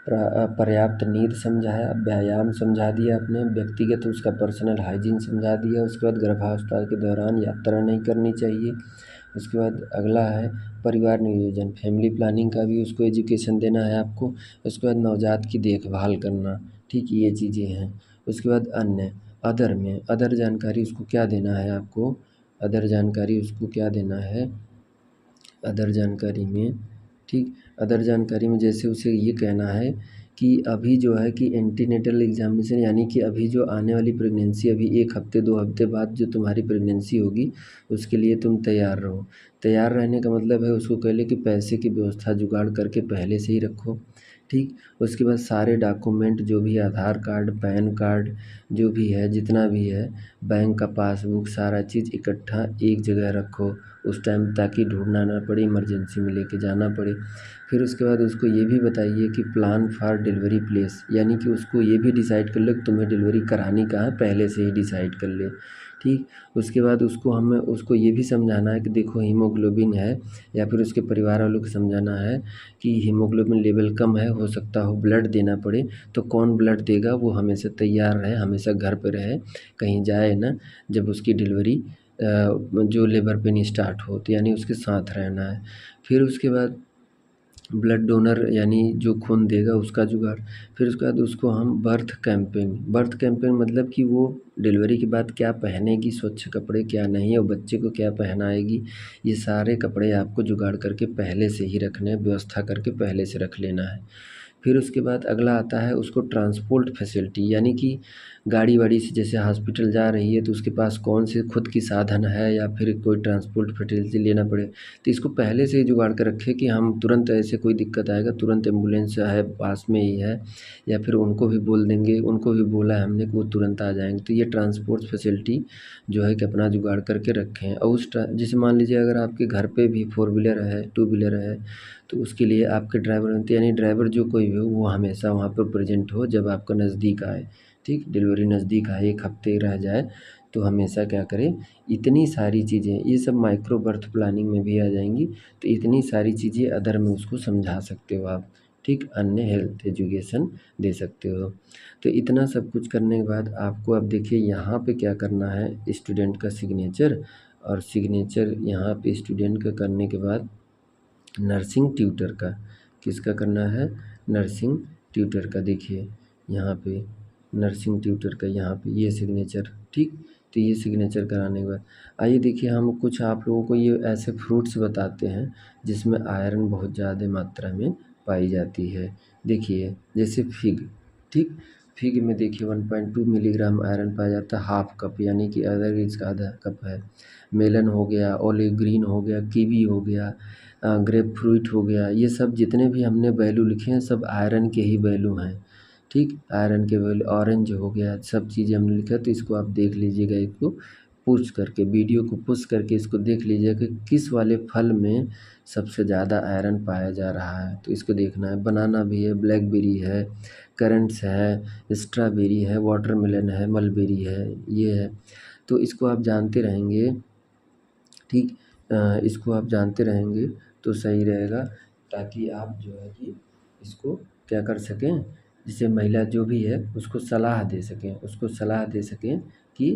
पर्याप्त नींद समझाया, व्यायाम समझा दिया आपने, व्यक्तिगत उसका पर्सनल हाइजीन समझा दिया। उसके बाद गर्भावस्था के दौरान यात्रा नहीं करनी चाहिए। उसके बाद अगला है परिवार नियोजन, फैमिली प्लानिंग का भी उसको एजुकेशन देना है आपको। उसके बाद नवजात की देखभाल करना, ठीक। ये चीज़ें हैं। उसके बाद अदर जानकारी उसको क्या देना है आपको, अदर जानकारी उसको क्या देना है, अदर जानकारी में, ठीक। अदर जानकारी में जैसे उसे ये कहना है कि अभी जो है कि एंटीनेटल एग्जामिनेशन यानी कि अभी जो आने वाली प्रेगनेंसी, अभी 1 हफ्ते 2 हफ्ते बाद जो तुम्हारी प्रेगनेंसी होगी उसके लिए तुम तैयार रहो। तैयार रहने का मतलब है उसको कह ले कि पैसे की व्यवस्था जुगाड़ करके पहले से ही रखो, ठीक। उसके बाद सारे डॉक्यूमेंट जो भी आधार कार्ड, पैन कार्ड जो भी है, जितना भी है, बैंक का पासबुक, सारा चीज़ इकट्ठा एक जगह रखो उस टाइम, ताकि ढूंढना ना पड़े, इमरजेंसी में लेके जाना पड़े। फिर उसके बाद उसको ये भी बताइए कि प्लान फॉर डिलीवरी प्लेस, यानी कि उसको ये भी डिसाइड कर लो कि तुम्हें डिलीवरी करानी कहाँ है, पहले से ही डिसाइड कर ले, ठीक। उसके बाद उसको ये भी समझाना है कि देखो हीमोग्लोबिन है, या फिर उसके परिवार वालों को समझाना है कि हीमोग्लोबिन लेवल कम है, हो सकता हो ब्लड देना पड़े, तो कौन ब्लड देगा वो हमेशा तैयार रहे, हमेशा घर पे रहे, कहीं जाए ना जब उसकी डिलीवरी जो लेबर पेन स्टार्ट हो, तो यानी उसके साथ रहना है। फिर उसके बाद ब्लड डोनर यानी जो खून देगा उसका जुगाड़। फिर उसके बाद उसको हम बर्थ कैंपेन मतलब कि वो डिलीवरी के बाद क्या पहनेगी, स्वच्छ कपड़े क्या नहीं, और बच्चे को क्या पहनाएगी, ये सारे कपड़े आपको जुगाड़ करके पहले से ही रखने हैं, व्यवस्था करके पहले से रख लेना है। फिर उसके बाद अगला आता है उसको ट्रांसपोर्ट फैसिलिटी, यानी कि गाड़ी वाड़ी से जैसे हॉस्पिटल जा रही है तो उसके पास कौन से खुद की साधन है या फिर कोई ट्रांसपोर्ट फैसिलिटी लेना पड़े, तो इसको पहले से ही जुगाड़ कर रखें कि हम तुरंत ऐसे कोई दिक्कत आएगा तुरंत एम्बुलेंस है पास में ही है, या फिर उनको भी बोल देंगे, उनको भी बोला है हमने कि वो तुरंत आ जाएंगे। तो ये ट्रांसपोर्ट फैसिलिटी जो है कि अपना जुगाड़ करके रखें। और जैसे मान लीजिए अगर आपके घर पे भी 4 व्हीलर है, 2 व्हीलर है, तो उसके लिए आपके ड्राइवर बनते यानी ड्राइवर जो कोई भी हो वो हमेशा वहाँ पर प्रेजेंट हो जब आपका नज़दीक आए। ठीक, डिलीवरी नज़दीक आए, 1 हफ्ते रह जाए तो हमेशा क्या करें, इतनी सारी चीज़ें ये सब माइक्रो बर्थ प्लानिंग में भी आ जाएंगी। तो इतनी सारी चीज़ें अदर में उसको समझा सकते हो आप। ठीक, अन्य हेल्थ एजुकेशन दे सकते हो। तो इतना सब कुछ करने के बाद आपको अब देखिए यहाँ पे क्या करना है, स्टूडेंट का सिग्नेचर, और सिग्नेचर यहाँ पे स्टूडेंट का करने के बाद नर्सिंग ट्यूटर का, किसका करना है, नर्सिंग ट्यूटर का। देखिए यहाँ पे नर्सिंग ट्यूटर का यहाँ पे ये सिग्नेचर। ठीक, तो ये सिग्नेचर कराने के बाद आइए देखिए हम कुछ आप लोगों को ये ऐसे फ्रूट्स बताते हैं जिसमें आयरन बहुत ज़्यादा मात्रा में पाई जाती है। देखिए जैसे फिग। ठीक, फिग में देखिए 1.2 मिलीग्राम आयरन पाया जाता है, हाफ कप यानी कि अदर इसका आधा कप है। मेलन हो गया, ओलिव ग्रीन हो गया, कीवी हो गया, ग्रेप फ्रूट हो गया, ये सब जितने भी हमने वैल्यू लिखे हैं सब आयरन के ही वैल्यू हैं। ठीक, आयरन के वैल्यू, ऑरेंज हो गया, सब चीज़ें हमने लिखा, तो इसको आप देख लीजिएगा, इसको पुश करके वीडियो को पुश करके इसको देख लीजिएगा कि किस वाले फल में सबसे ज़्यादा आयरन पाया जा रहा है, तो इसको देखना है। बनाना भी है, ब्लैकबेरी है, करंट्स है, स्ट्रॉबेरी है, वाटरमेलन है, मलबेरी है, ये है। तो इसको आप जानते रहेंगे। ठीक, इसको आप जानते रहेंगे तो सही रहेगा, ताकि आप जो है कि इसको क्या कर सकें, जिसे महिला जो भी है उसको सलाह दे सकें, कि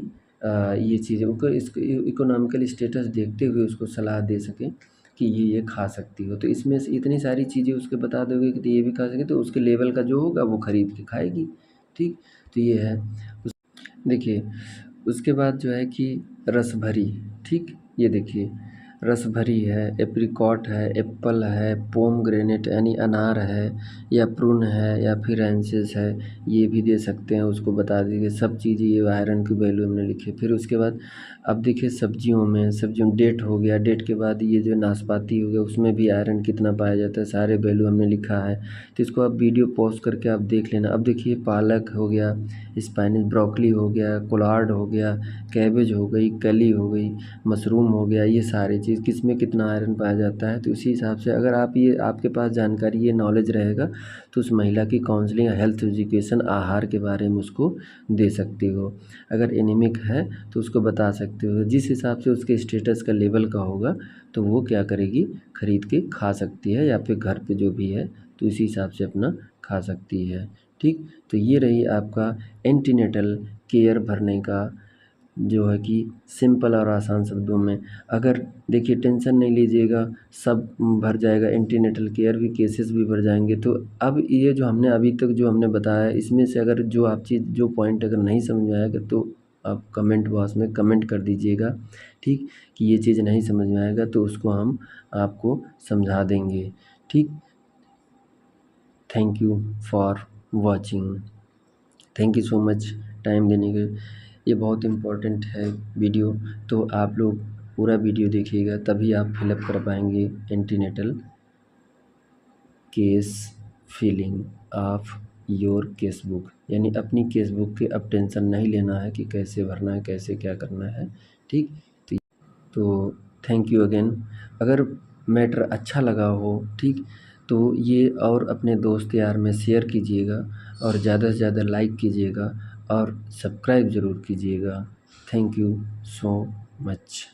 ये चीज़ें उनको इसको इकोनॉमिकल स्टेटस देखते हुए उसको सलाह दे सकें कि ये खा सकती हो। तो इसमें से इतनी सारी चीज़ें उसके बता दोगे कि ये भी खा सके, तो उसके लेवल का जो होगा वो खरीद के खाएगी। ठीक, तो ये है। देखिए उसके बाद जो है कि रस भरी। ठीक, ये देखिए रस भरी है, एप्रिकॉट है, एप्पल है, पोमग्रेनेट यानी अनार है, या प्रून है, या फिर एंसिस है, ये भी दे सकते हैं, उसको बता दीजिए। सब चीज़ें ये आयरन की वैल्यू हमने लिखी। फिर उसके बाद अब देखिए सब्जियों में डेट हो गया, डेट के बाद ये जो नाशपाती हो गया उसमें भी आयरन कितना पाया जाता है, सारे वैल्यू हमने लिखा है। तो इसको आप वीडियो पॉज करके आप देख लेना। अब देखिए पालक हो गया, स्पाइनच, ब्रोकली हो गया, कोलार्ड हो गया, कैबेज हो गई, कली हो गई, मशरूम हो गया, ये सारी चीज़ किस में कितना आयरन पाया जाता है। तो उसी हिसाब से अगर आप ये आपके पास जानकारी, ये नॉलेज रहेगा तो उस महिला की काउंसलिंग, हेल्थ एजुकेशन, आहार के बारे में उसको दे सकते हो। अगर एनीमिक है तो उसको बता सकते हो, जिस हिसाब से उसके स्टेटस का लेवल का होगा तो वो क्या करेगी, खरीद के खा सकती है, या फिर घर पे जो भी है तो इसी हिसाब से अपना खा सकती है। ठीक, तो ये रही आपका एंटीनेटल केयर भरने का जो है कि सिंपल और आसान शब्दों में। अगर देखिए टेंशन नहीं लीजिएगा, सब भर जाएगा, एंटीनेटल केयर भी केसेस भी भर जाएंगे। तो अब ये जो हमने अभी तक जो हमने बताया है, इसमें से अगर जो आप चीज़ जो पॉइंट अगर नहीं समझ में आएगा तो आप कमेंट बॉक्स में कमेंट कर दीजिएगा। ठीक, कि ये चीज़ नहीं समझ में आएगा तो उसको हम आपको समझा देंगे। ठीक, thank you for watching. Thank you so much time देने के। ये बहुत इम्पोर्टेंट है वीडियो, तो आप लोग पूरा वीडियो देखिएगा तभी आप फिलअप कर पाएंगे antenatal case filling of your case book, यानी अपनी केस बुक के अब टेंशन नहीं लेना है कि कैसे भरना है, कैसे क्या करना है। ठीक, तो थैंक यू अगेन। अगर मैटर अच्छा लगा हो, ठीक, तो ये और अपने दोस्त यार में शेयर कीजिएगा, और ज़्यादा से ज़्यादा लाइक कीजिएगा, और सब्सक्राइब ज़रूर कीजिएगा। Thank you so much.